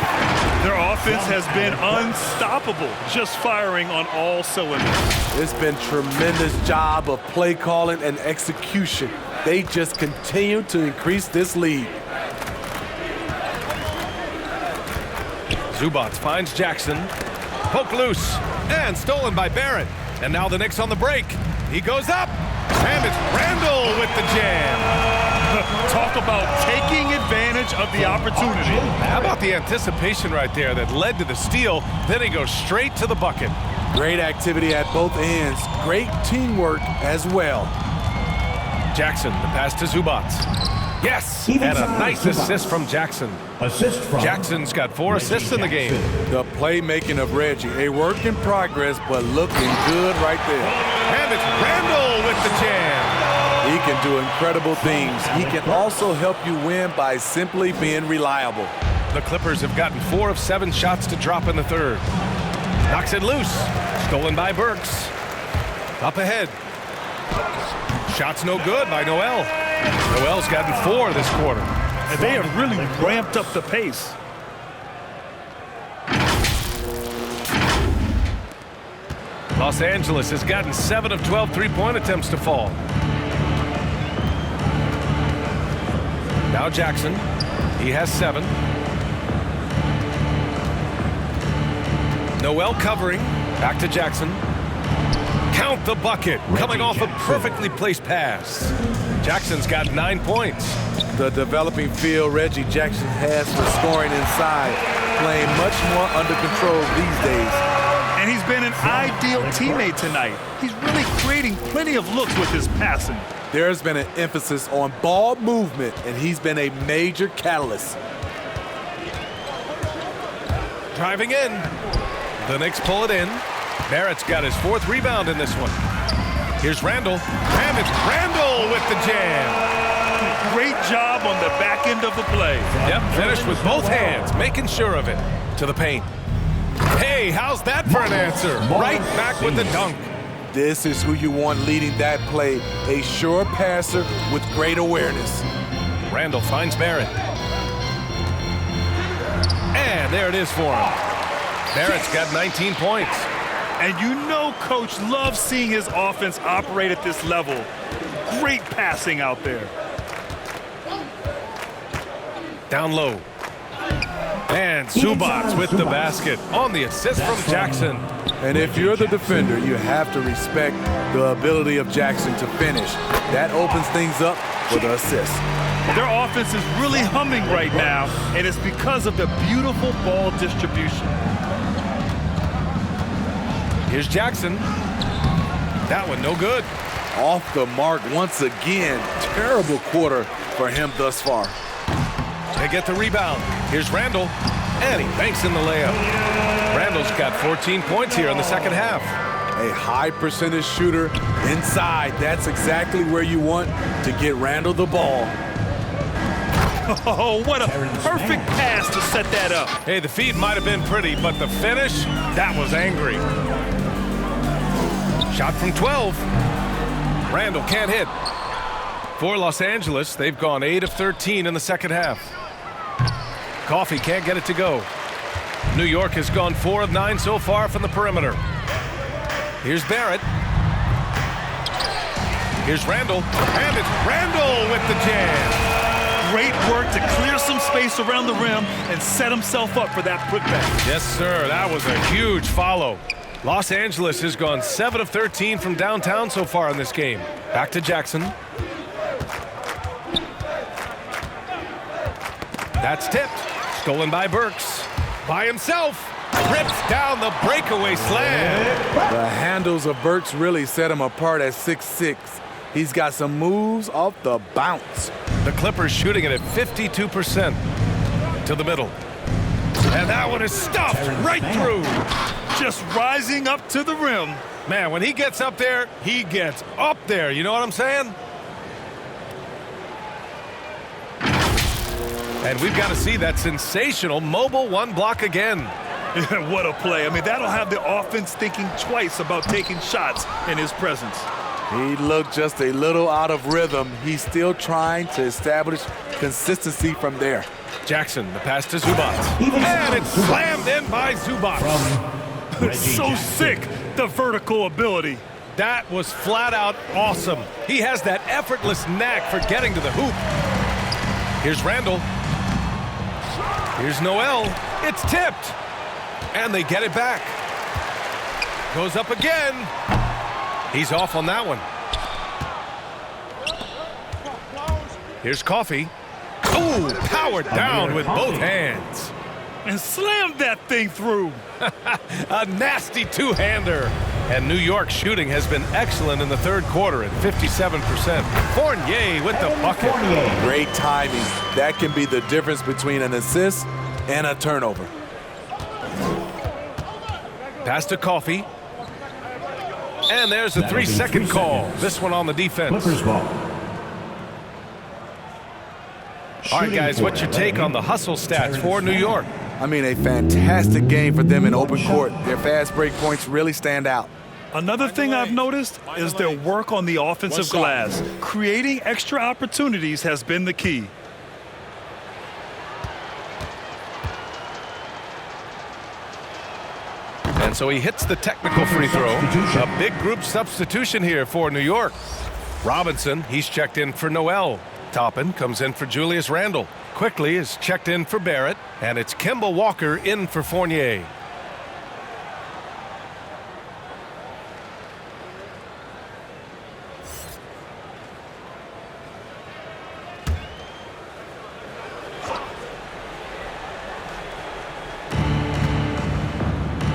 Their offense has been unstoppable, just firing on all cylinders. It's been tremendous job of play calling and execution. They just continue to increase this lead. Zubac finds Jackson. Poke loose, and stolen by Barrett. And now the Knicks on the break. He goes up, and it's Randle with the jam. Talk about taking advantage of the opportunity. How about the anticipation right there that led to the steal? Then he goes straight to the bucket. Great activity at both ends. Great teamwork as well. Jackson, the pass to Zubac. Yes, and a nice assist from Jackson. Assist from Jackson's got 4 assists in the game. The playmaking of Reggie, a work in progress, but looking good right there. And it's Randle with the jam. He can do incredible things. He can also help you win by simply being reliable. The Clippers have gotten 4 of 7 shots to drop in the third. Knocks it loose. Stolen by Burks. Up ahead. Shot's no good by Noel. Noel's gotten 4 this quarter. And they have really ramped up the pace. Los Angeles has gotten 7 of 12 three-point attempts to fall. Now Jackson. He has 7. Noel covering. Back to Jackson. Count the bucket. Coming off a perfectly placed pass. Jackson's got 9 points. The developing feel Reggie Jackson has for scoring inside, playing much more under control these days. And he's been an ideal teammate tonight. He's really creating plenty of looks with his passing. There's been an emphasis on ball movement, and he's been a major catalyst. Driving in. The Knicks pull it in. Barrett's got his 4th rebound in this one. Here's Randle, and it's Randle with the jam. Great job on the back end of the play. Yep, finished with both hands, making sure of it. To the paint. Hey, how's that for an answer? Right back with the dunk. This is who you want leading that play, a sure passer with great awareness. Randle finds Barrett. And there it is for him. Barrett's got 19 points. And you know Coach loves seeing his offense operate at this level. Great passing out there. Down low. And Zubac with the basket on the assist from Jackson. And if you're the defender, you have to respect the ability of Jackson to finish. That opens things up for the assist. Their offense is really humming right now, and it's because of the beautiful ball distribution. Here's Jackson. That one no good. Off the mark once again. Terrible quarter for him thus far. They get the rebound. Here's Randle, and he banks in the layup. Randle's got 14 points here in the second half. A high percentage shooter inside. That's exactly where you want to get Randle the ball. Oh, what a perfect pass to set that up. Hey, the feed might have been pretty, but the finish, that was angry. Shot from 12. Randle can't hit. For Los Angeles, they've gone 8 of 13 in the second half. Coffee can't get it to go. New York has gone 4 of 9 so far from the perimeter. Here's Barrett. Here's Randle, and it's Randle with the jam. Great work to clear some space around the rim and set himself up for that putback. Yes, sir. That was a huge follow. Los Angeles has gone 7 of 13 from downtown so far in this game. Back to Jackson. That's tipped. Stolen by Burks. By himself. Rips down the breakaway slam. The handles of Burks really set him apart at 6'6". He's got some moves off the bounce. The Clippers shooting it at 52%. To the middle. And that one is stuffed right through. Just rising up to the rim. Man, when he gets up there, he gets up there. You know what I'm saying? And we've got to see that sensational mobile one block again. What a play. I mean, that'll have the offense thinking twice about taking shots in his presence. He looked just a little out of rhythm. He's still trying to establish consistency from there. Jackson, the pass to Zubac. And it's slammed in by Zubac. So sick, the vertical ability. That was flat out awesome. He has that effortless knack for getting to the hoop. Here's Randle. Here's Noel. It's tipped. And they get it back. Goes up again. He's off on that one. Here's Coffee. Ooh, powered down with both hands. And slammed that thing through. A nasty two-hander. And New York's shooting has been excellent in the third quarter at 57%. Fournier with the bucket. Great timing. That can be the difference between an assist and a turnover. Pass to Coffee. And there's a 3-second call. This one on the defense. Clippers ball. All right, guys, what's your take on the hustle stats for New York? I mean, a fantastic game for them in open court. Their fast break points really stand out. Another thing I've noticed is their work on the offensive glass. Creating extra opportunities has been the key. And so he hits the technical free throw. A big group substitution here for New York. Robinson, he's checked in for Noel. Toppin comes in for Julius Randle. Quickly is checked in for Barrett. And it's Kemba Walker in for Fournier.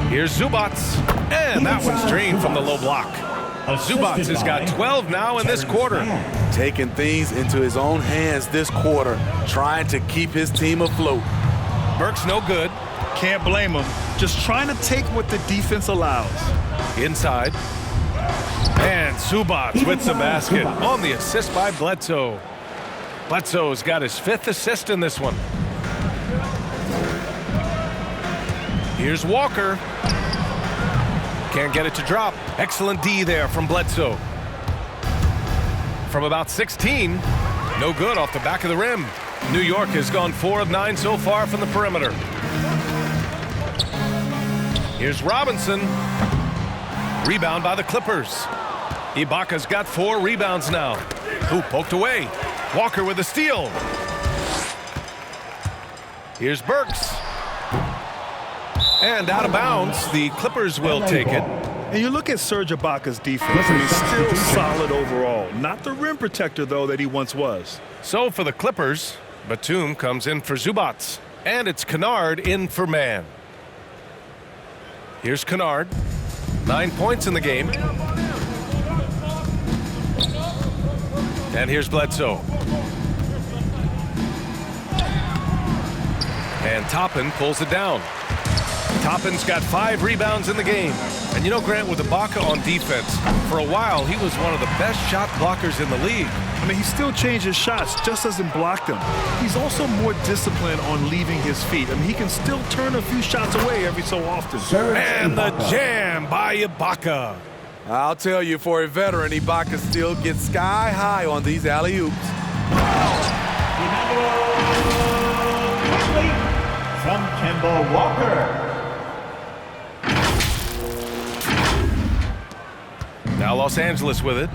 Here's Zubac, and that one's drained from the low block. Zubac has got 12 now in this quarter. Taking things into his own hands this quarter, trying to keep his team afloat. Burks no good. Can't blame him. Just trying to take what the defense allows. Inside. And Zubac with the basket on the assist by Bledsoe. Bledsoe's got his 5th assist in this one. Here's Walker. Can't get it to drop. Excellent D there from Bledsoe. From about 16. No good off the back of the rim. New York has gone 4 of 9 so far from the perimeter. Here's Robinson. Rebound by the Clippers. Ibaka's got 4 rebounds now. Who poked away. Walker with a steal. Here's Burks. And out of bounds, the Clippers will take it. And you look at Serge Ibaka's defense, and he's still solid overall. Not the rim protector, though, that he once was. So for the Clippers, Batum comes in for Zubac. And it's Kennard in for Mann. Here's Kennard. 9 points in the game. And here's Bledsoe. And Toppin pulls it down. Toppin's got 5 rebounds in the game. And you know, Grant, with Ibaka on defense, for a while he was one of the best shot blockers in the league. I mean, he still changes shots, just doesn't block them. He's also more disciplined on leaving his feet. I mean, he can still turn a few shots away every so often. And the jam by Ibaka. I'll tell you, for a veteran, Ibaka still gets sky high on these alley-oops. From Kemba Walker. Now Los Angeles with it.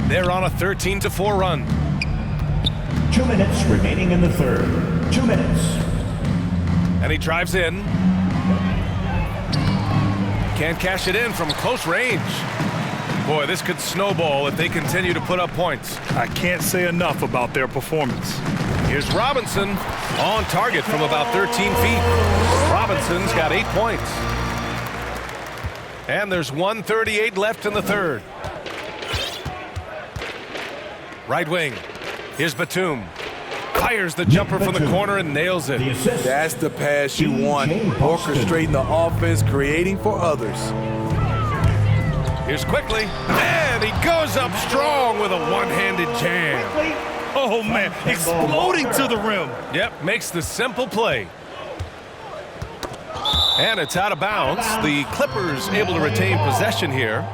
They're on a 13-4 run. 2 minutes remaining in the third. 2 minutes. And he drives in. Can't cash it in from close range. Boy, this could snowball if they continue to put up points. I can't say enough about their performance. Here's Robinson on target from about 13 feet. Robinson's got 8 points. And there's 1:38 left in the third. Right wing. Here's Batum. Fires the jumper from the corner and nails it. That's the pass you want. Orchestrating the offense, creating for others. Here's Quickly. And he goes up strong with a one-handed jam. Oh, man, exploding to the rim. Yep, makes the simple play. And it's out of bounds. The Clippers able to retain possession here.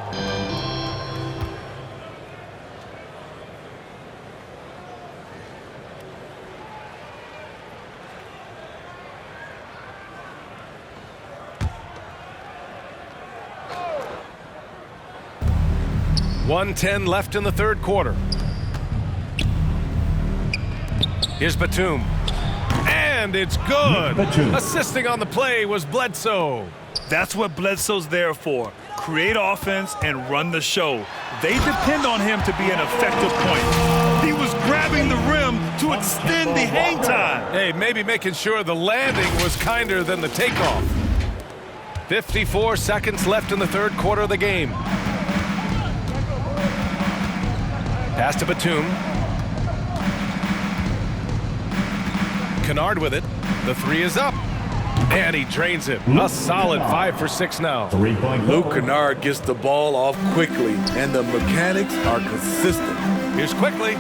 .110 left in the third quarter. Here's Batum. And it's good. Assisting on the play was Bledsoe. That's what Bledsoe's there for. Create offense and run the show. They depend on him to be an effective point. He was grabbing the rim to extend the hang time. Hey, maybe making sure the landing was kinder than the takeoff. 54 seconds left in the third quarter of the game. Pass to Batum. Kennard with it. The three is up. And he drains it. A solid 5 for 6 now. Luke Kennard gets the ball off quickly, and the mechanics are consistent. Here's Quickly.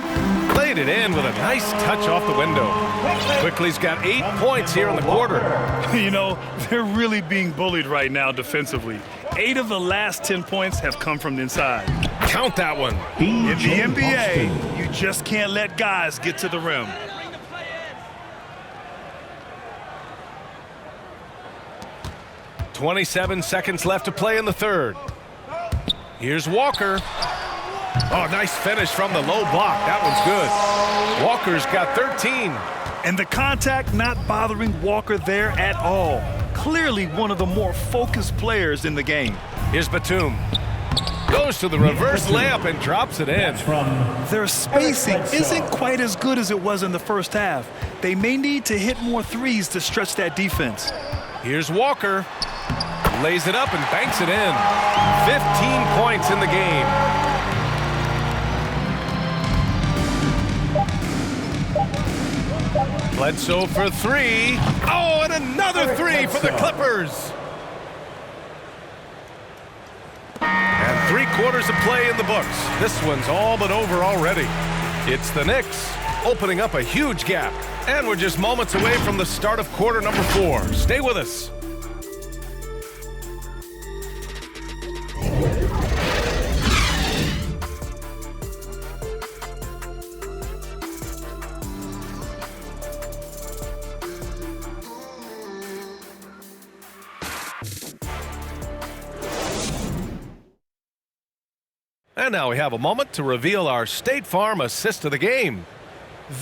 Played it in with a nice touch off the window. Quickly's got 8 points here in the quarter. You know, they're really being bullied right now defensively. 8 of the last 10 points have come from inside. Count that one. In the NBA, you just can't let guys get to the rim. .27 seconds left to play in the third. Here's Walker. Oh, nice finish from the low block. That one's good. Walker's got 13. And the contact not bothering Walker there at all. Clearly one of the more focused players in the game. Here's Batum. Goes to the reverse layup and drops it in. Their spacing isn't quite as good as it was in the first half. They may need to hit more threes to stretch that defense. Here's Walker. Lays it up and banks it in. 15 points in the game. Bledsoe for 3. Oh, and another 3 for the Clippers. And 3 quarters of play in the books. This one's all but over already. It's the Knicks opening up a huge gap. And we're just moments away from the start of quarter number 4. Stay with us. And now we have a moment to reveal our State Farm assist of the game.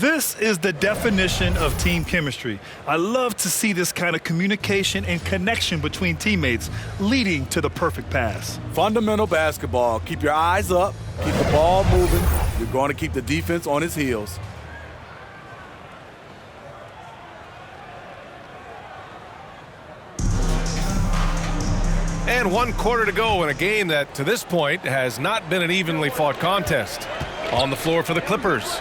This is the definition of team chemistry. I love to see this kind of communication and connection between teammates leading to the perfect pass. Fundamental basketball. Keep your eyes up. Keep the ball moving. You're going to keep the defense on its heels. And 1 quarter to go in a game that, to this point, has not been an evenly fought contest. On the floor for the Clippers,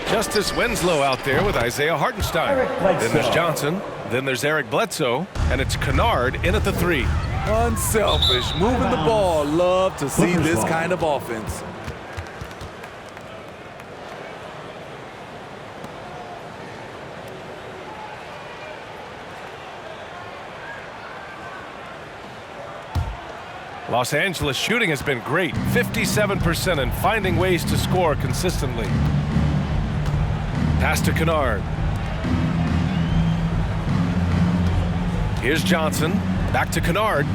Justice Winslow out there with Isaiah Hartenstein. Then there's Johnson. Then there's Eric Bledsoe. And it's Kennard in at the 3. Unselfish, moving the ball. Love to see this kind of offense. Los Angeles shooting has been great, 57%, and finding ways to score consistently. Pass to Kennard. Here's Johnson. Back to Kennard.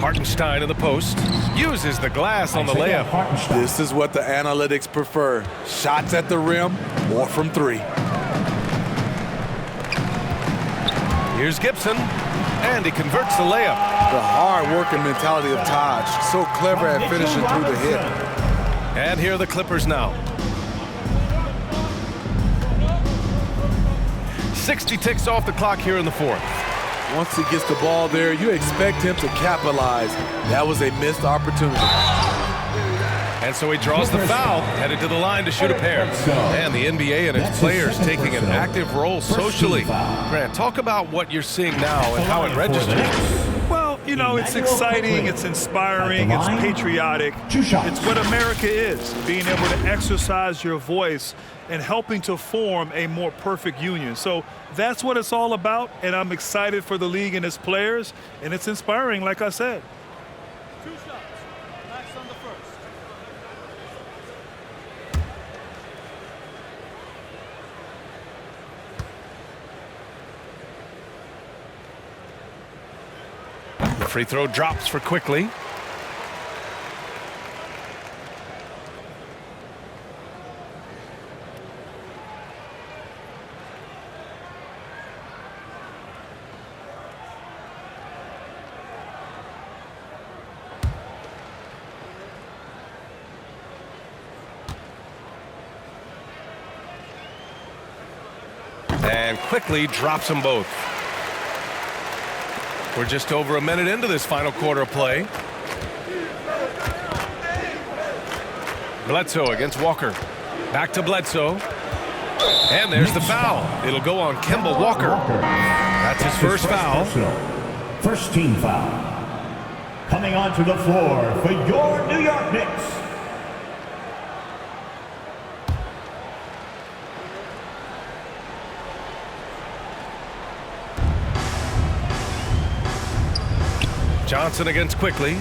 Hartenstein in the post. Uses the glass on the layup. This is what the analytics prefer. Shots at the rim or from 3. Here's Gibson, and he converts the layup. The hard-working mentality of Taj. So clever at finishing through the hip. And here are the Clippers now. 60 ticks off the clock here in the fourth. Once he gets the ball there, you expect him to capitalize. That was a missed opportunity. And so he draws the foul, headed to the line to shoot a pair. And the NBA and its players taking an active role socially. Grant, talk about what you're seeing now and how it registers. Well, you know, it's exciting, it's inspiring, it's patriotic. It's what America is, being able to exercise your voice and helping to form a more perfect union. So that's what it's all about, and I'm excited for the league and its players, and it's inspiring, like I said. 2 shots. Max on the first. The free throw drops for Quickly. And Quickly drops them both. We're just over a minute into this final quarter of play. Bledsoe against Walker. Back to Bledsoe. And there's the foul. It'll go on Kemba Walker. That's his first foul. First team foul. Coming onto the floor for your New York Knicks. Johnson against Quickly.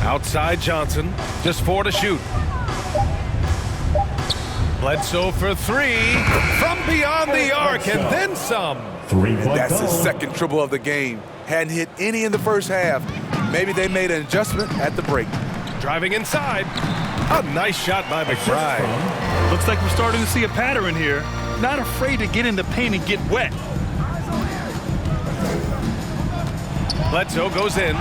Outside Johnson. Just 4 to shoot. Bledsoe for 3 from beyond the arc and then some. And that's his second triple of the game. Hadn't hit any in the first half. Maybe they made an adjustment at the break. Driving inside. A nice shot by McBride. Looks like we're starting to see a pattern here. Not afraid to get in the paint and get wet. Bledsoe goes in.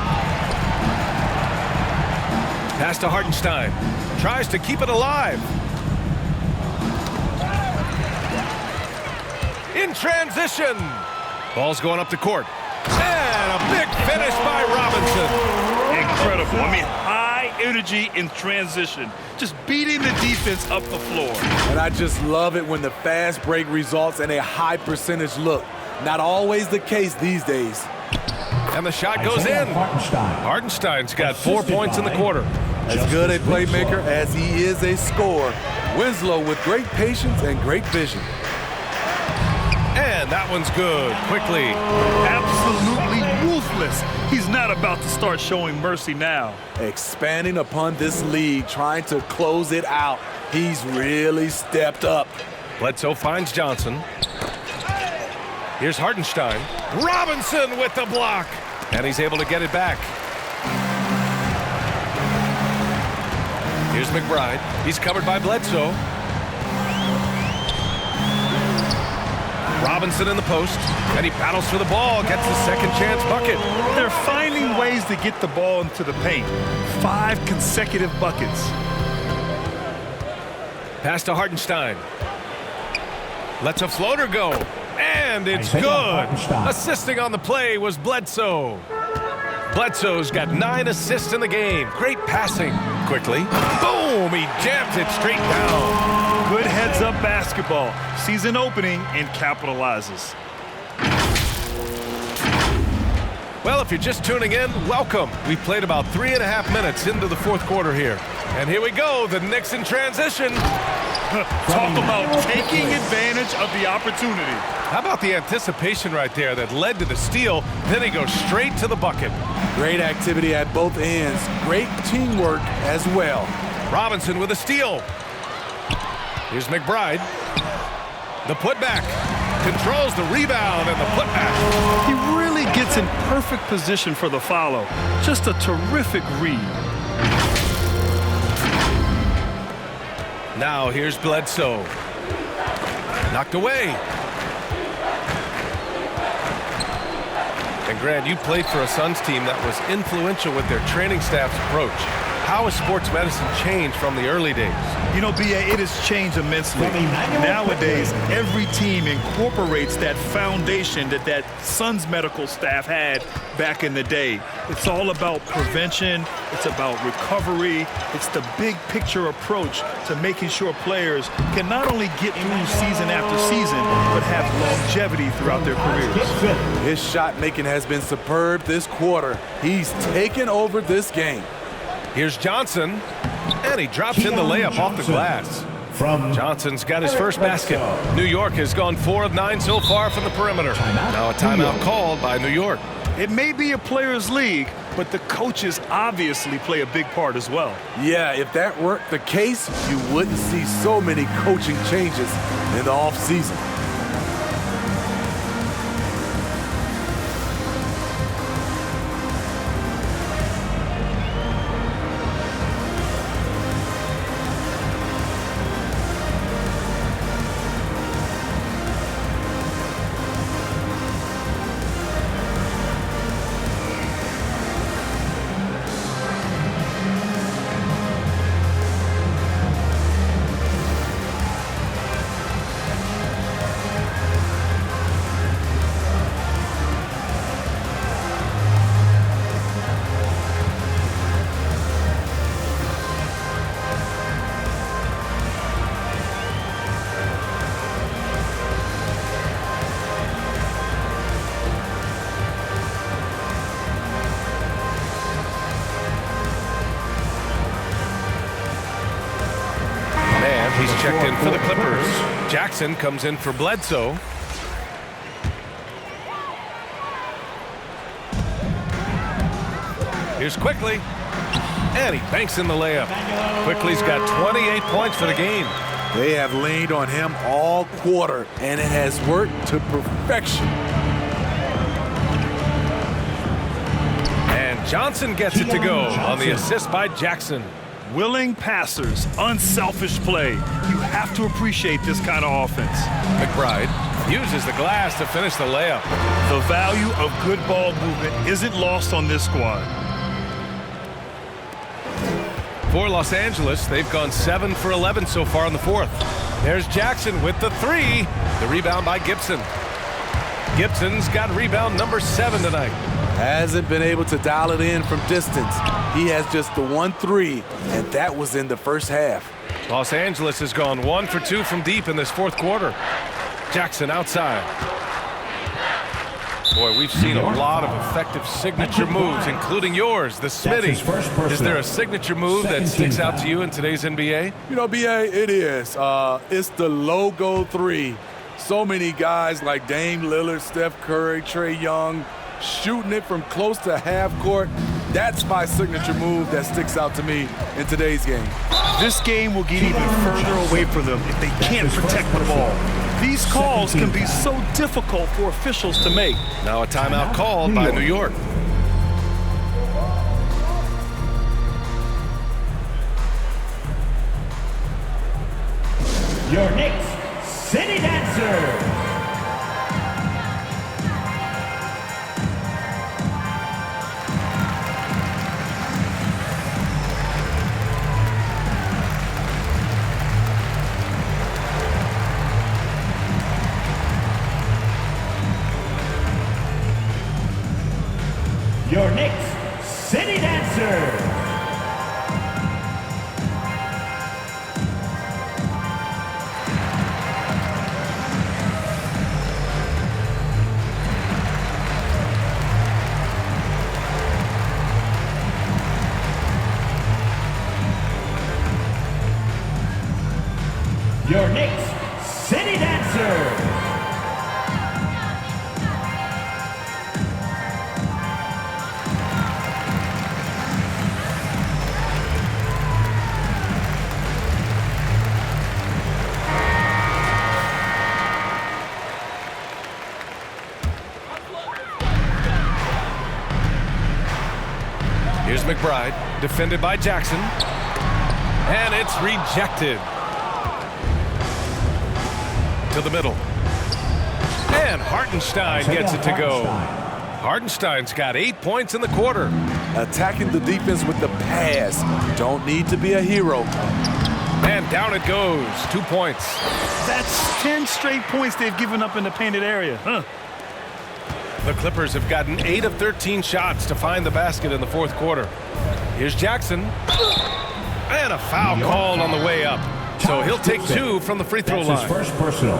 Pass to Hartenstein. Tries to keep it alive. In transition. Ball's going up the court. And a big finish by Robinson. Incredible. I mean, high energy in transition. Just beating the defense up the floor. And I just love it when the fast break results in a high percentage look. Not always the case these days. And the shot goes in. Hartenstein's got 4 points in the quarter. As good a playmaker as he is a scorer. Winslow with great patience and great vision. And that one's good. Quickly. Absolutely ruthless. He's not about to start showing mercy now. Expanding upon this lead, trying to close it out. He's really stepped up. Bledsoe finds Johnson. Here's Hartenstein. Robinson with the block. And he's able to get it back. Here's McBride. He's covered by Bledsoe. Robinson in the post. And he battles for the ball. Gets the second chance bucket. They're finding ways to get the ball into the paint. 5 consecutive buckets. Pass to Hartenstein. Lets a floater go. And it's good. Assisting on the play was Bledsoe. Bledsoe's got 9 assists in the game. Great passing. Quickly. Boom! He jams it straight down. Good heads-up basketball. Sees an opening and capitalizes. Well, if you're just tuning in, welcome. We've played about 3.5 minutes into the fourth quarter here. And here we go, the Knicks in transition. Talk about taking advantage of the opportunity. How about the anticipation right there that led to the steal? Then he goes straight to the bucket. Great activity at both ends. Great teamwork as well. Robinson with a steal. Here's McBride. The putback. Controls the rebound and the putback. He really gets in perfect position for the follow. Just a terrific read. Now here's Bledsoe. Knocked away. Grant, you played for a Suns team that was influential with their training staff's approach. How has sports medicine changed from the early days? You know, B.A., it has changed immensely. Nowadays, every team incorporates that foundation that Suns medical staff had back in the day. It's all about prevention. It's about recovery. It's the big picture approach to making sure players can not only get through season after season, but have longevity throughout their careers. His shot making has been superb this quarter. He's taken over this game. Here's Johnson, and he drops in the layup off the glass. Johnson's got his first basket. New York has gone 4 of 9 so far from the perimeter. Now a timeout called by New York. It may be a players' league, but the coaches obviously play a big part as well. Yeah, if that weren't the case, you wouldn't see so many coaching changes in the offseason. He's checked in for the Clippers. Jackson comes in for Bledsoe. Here's Quickly. And he banks in the layup. Quickly's got 28 points for the game. They have leaned on him all quarter, and it has worked to perfection. And Johnson gets it to go on the assist by Jackson. Willing passers, unselfish play. You have to appreciate this kind of offense. McBride uses the glass to finish the layup. The value of good ball movement isn't lost on this squad. For Los Angeles, they've gone 7 for 11 so far in the fourth. There's Jackson with the three. The rebound by Gibson. Gibson's got rebound number 7 tonight. Hasn't been able to dial it in from distance. He has just the 1-3, and that was in the first half. Los Angeles has gone 1 for 2 from deep in this fourth quarter. Jackson outside. Boy, we've seen a lot of effective signature moves, including yours, the Smitty. Is there a signature move that sticks out to you in today's NBA? You know, B.A., it is. It's the logo 3. So many guys like Dame Lillard, Steph Curry, Trae Young, shooting it from close to half court. That's my signature move that sticks out to me in today's game. This game will get even further away from them if they can't protect the ball. These calls can be so difficult for officials to make. Now a timeout called by New York. Your Knicks City Dancer. Your Knicks City Dancer. Your Knicks City Dancer. Here's McBride, defended by Jackson. And it's rejected. To the middle. And Hartenstein gets it to go. Hardenstein's got 8 points in the quarter. Attacking the defense with the pass. Don't need to be a hero. And down it goes. 2 points. That's 10 straight points they've given up in the painted area. The Clippers have gotten 8 of 13 shots to find the basket in the fourth quarter. Here's Jackson. And a foul called on the way up. So he'll take 2 from the free throw line. First personal.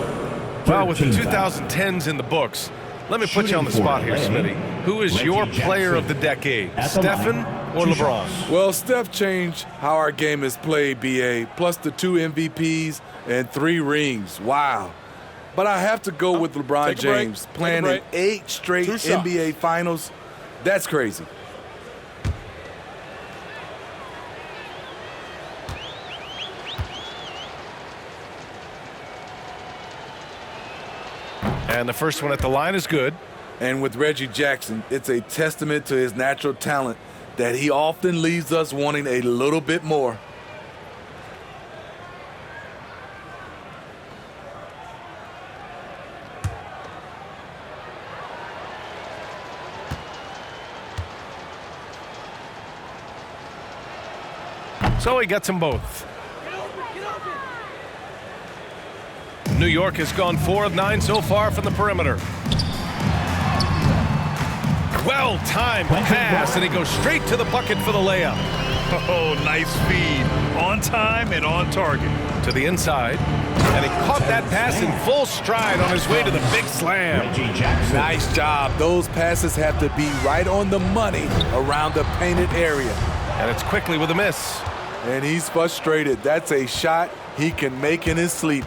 Well, with the 2010s in the books, let me put you on the spot here, Smitty. Who is your player of the decade, Stephen or LeBron? Well, Steph changed how our game is played, BA, plus the 2 MVPs and 3 rings. Wow. But I have to go with LeBron James, playing in 8 straight NBA Finals. That's crazy. And the first one at the line is good. And with Reggie Jackson, it's a testament to his natural talent that he often leaves us wanting a little bit more. So he gets them both. New York has gone 4 of 9 so far from the perimeter. Well-timed pass, and he goes straight to the bucket for the layup. Oh, nice feed. On time and on target. To the inside, and he caught that pass in full stride on his way to the big slam. Nice job. Those passes have to be right on the money around the painted area. And it's quickly with a miss. And he's frustrated. That's a shot he can make in his sleep.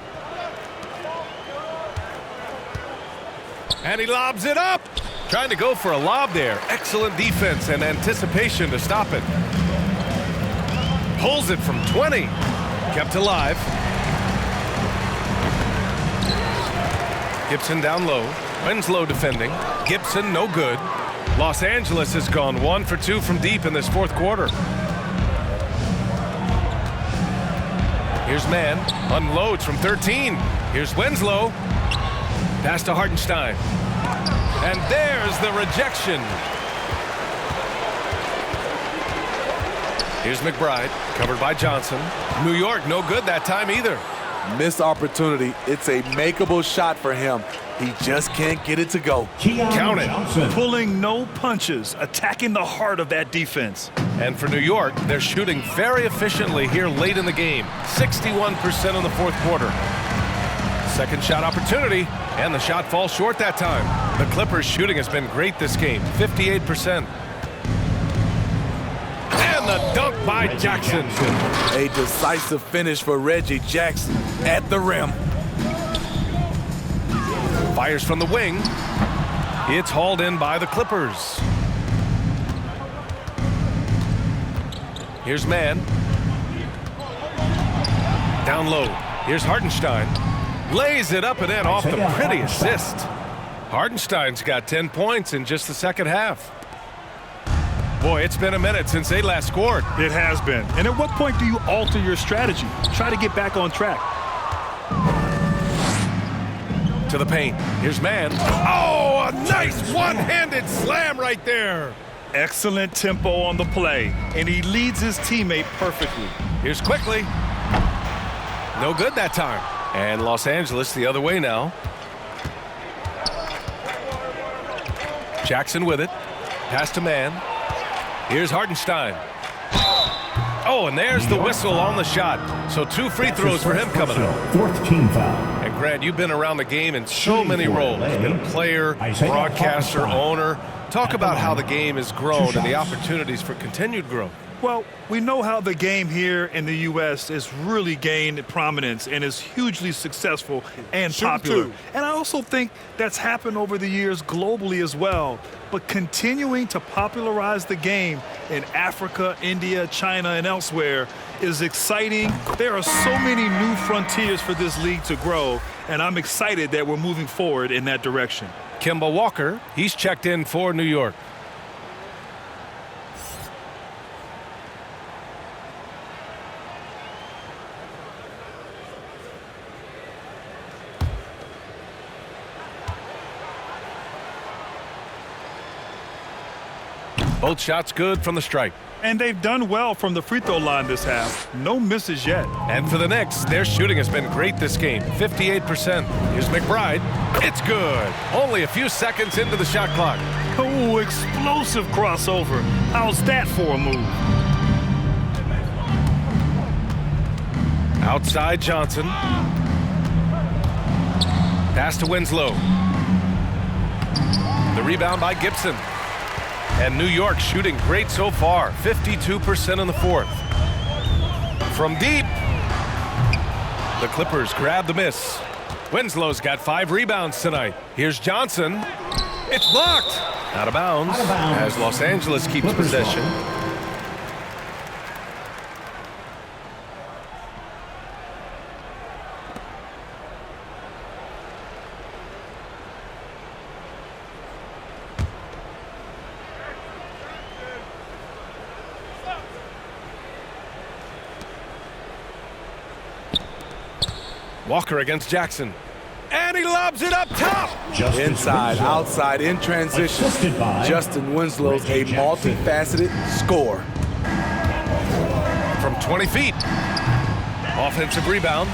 And he lobs it up. Trying to go for a lob there. Excellent defense and anticipation to stop it. Pulls it from 20. Kept alive. Gibson down low. Winslow defending. Gibson no good. Los Angeles has gone 1 for 2 from deep in this fourth quarter. Here's Mann. Unloads from 13. Here's Winslow. Pass to Hardenstein. And there's the rejection. Here's McBride, covered by Johnson. New York, no good that time either. Missed opportunity. It's a makeable shot for him. He just can't get it to go. Count it. Pulling no punches, attacking the heart of that defense. And for New York, they're shooting very efficiently here late in the game. 61% in the fourth quarter. Second shot opportunity, and the shot falls short that time. The Clippers' shooting has been great this game, 58%. And the dunk by Jackson. A decisive finish for Reggie Jackson at the rim. Fires from the wing. It's hauled in by the Clippers. Here's Mann. Down low. Here's Hardenstein. Lays it up and in off the pretty assist. Hardenstein's got 10 points in just the second half. Boy, it's been a minute since they last scored. It has been. And at what point do you alter your strategy? Try to get back on track. To the paint. Here's Mann. Oh, a nice one-handed slam right there. Excellent tempo on the play, and he leads his teammate perfectly. Here's Quickly. No good that time. And Los Angeles the other way now. Jackson with it. Pass to Mann. Here's Hardenstein. Oh, and there's the whistle on the shot. So 2 free throws for him coming up. Fourth team foul. And Grant, you've been around the game in so many roles. You've been a player, broadcaster, owner. Talk about how the game has grown and the opportunities for continued growth. Well, we know how the game here in the U.S. has really gained prominence and is hugely successful and popular. And I also think that's happened over the years globally as well. But continuing to popularize the game in Africa, India, China, and elsewhere is exciting. There are so many new frontiers for this league to grow, and I'm excited that we're moving forward in that direction. Kemba Walker, he's checked in for New York. Both shots good from the stripe. And they've done well from the free throw line this half. No misses yet. And for the Knicks, their shooting has been great this game, 58%. Here's McBride. It's good. Only a few seconds into the shot clock. Oh, explosive crossover. How's that for a move? Outside Johnson. Pass to Winslow. The rebound by Gibson. And New York shooting great so far, 52% in the fourth. From deep, the Clippers grab the miss. Winslow's got 5 rebounds tonight. Here's Johnson. It's blocked. Out of bounds as Los Angeles keeps possession. Walker against Jackson. And he lobs it up top. Inside, outside, in transition. Justin Winslow's a multifaceted scorer. From 20 feet. Offensive rebound.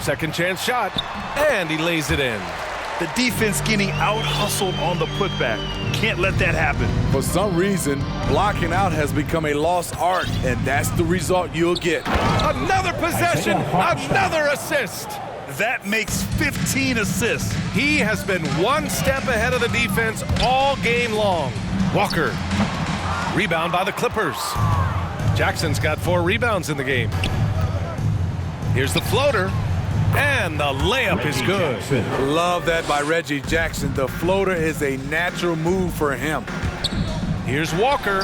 Second chance shot. And he lays it in. The defense getting out-hustled on the putback. Can't let that happen. For some reason, blocking out has become a lost art, and that's the result you'll get. Another possession, another assist. That makes 15 assists. He has been one step ahead of the defense all game long. Walker, rebound by the Clippers. Jackson's got 4 rebounds in the game. Here's the floater. And the layup is good. Love that by Reggie Jackson. The floater is a natural move for him. Here's Walker.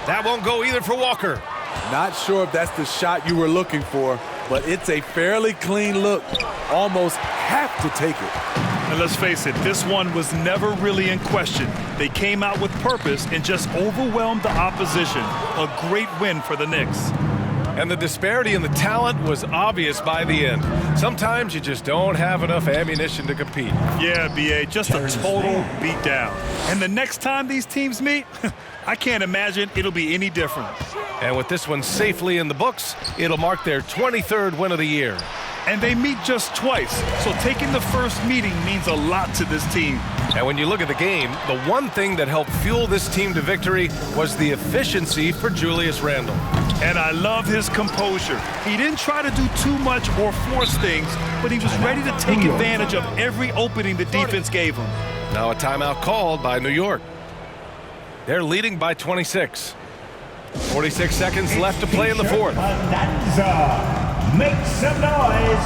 That won't go either for Walker. Not sure if that's the shot you were looking for, but it's a fairly clean look. Almost have to take it. And let's face it, this one was never really in question. They came out with purpose and just overwhelmed the opposition. A great win for the Knicks. And the disparity in the talent was obvious by the end. Sometimes you just don't have enough ammunition to compete. Yeah, B.A., just a total beatdown. And the next time these teams meet, I can't imagine it'll be any different. And with this one safely in the books, it'll mark their 23rd win of the year. And they meet just twice, so taking the first meeting means a lot to this team. And when you look at the game, the one thing that helped fuel this team to victory was the efficiency for Julius Randle. And I love his composure. He didn't try to do too much or force things, but he was ready to take advantage of every opening the defense gave him. Now a timeout called by New York. They're leading by 26. 46 seconds left to play in the fourth. Make some noise.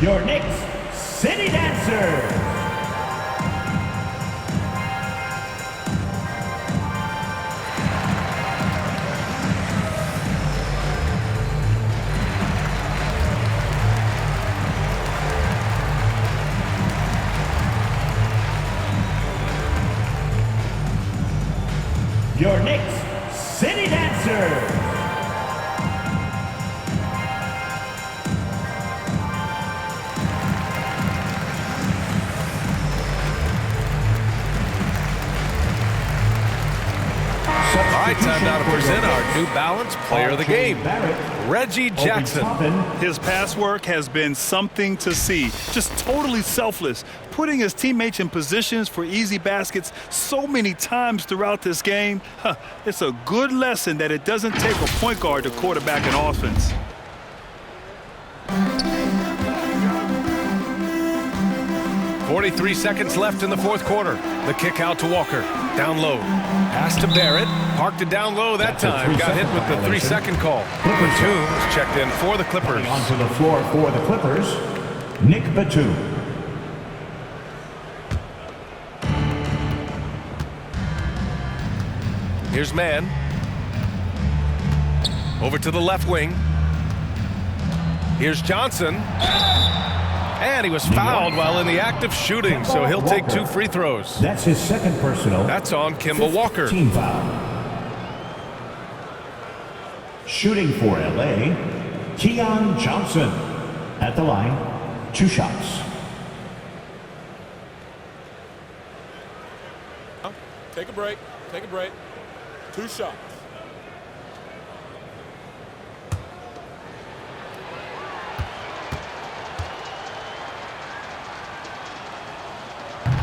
Your Knicks City Dancers. Your Knicks City Dancers. All right, time now to present our New Balance Player of the Game, Reggie Jackson. His pass work has been something to see. Just totally selfless, putting his teammates in positions for easy baskets so many times throughout this game. It's a good lesson that it doesn't take a point guard to quarterback an offense. .43 seconds left in the fourth quarter. The kick out to Walker. Down low. Pass to Barrett. Parked it down low that time. Got hit with the 3-second call. Batum is checked in for the Clippers. Onto the floor for the Clippers, Nick Batum. Here's Mann. Over to the left wing. Here's Johnson. And he was fouled while in the act of shooting, so he'll take 2 free throws. That's his second personal. That's on Kemba Walker. Team foul. Shooting for LA, Keon Johnson. At the line, 2 shots. Take a break. Take a break. 2 shots.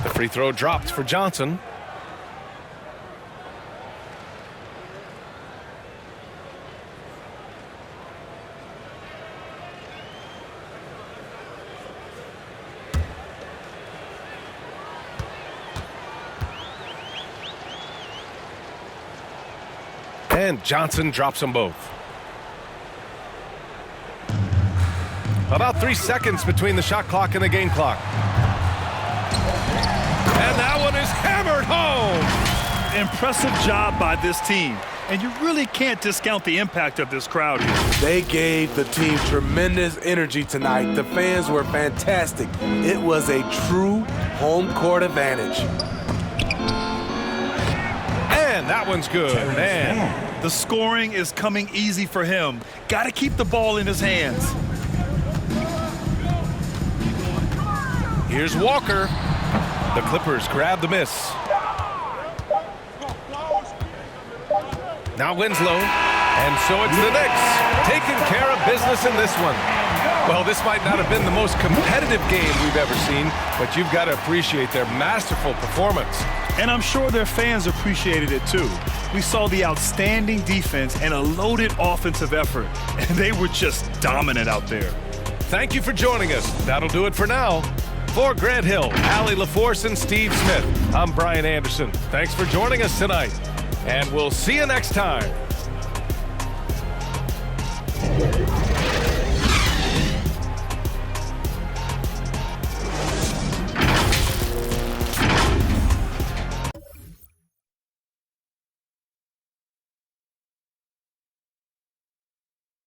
The free throw dropped for Johnson. And Johnson drops them both. About 3 seconds between the shot clock and the game clock. And that one is hammered home. Impressive job by this team. And you really can't discount the impact of this crowd here. They gave the team tremendous energy tonight. The fans were fantastic. It was a true home court advantage. And that one's good, man. The scoring is coming easy for him. Got to keep the ball in his hands. Here's Walker. The Clippers grab the miss. Now Winslow. And so it's the Knicks taking care of business in this one. Well, this might not have been the most competitive game we've ever seen, but you've got to appreciate their masterful performance. And I'm sure their fans appreciated it too. We saw the outstanding defense and a loaded offensive effort, and they were just dominant out there. Thank you for joining us. That'll do it for now. For Grant Hill, Allie LaForce, and Steve Smith, I'm Brian Anderson. Thanks for joining us tonight, and we'll see you next time.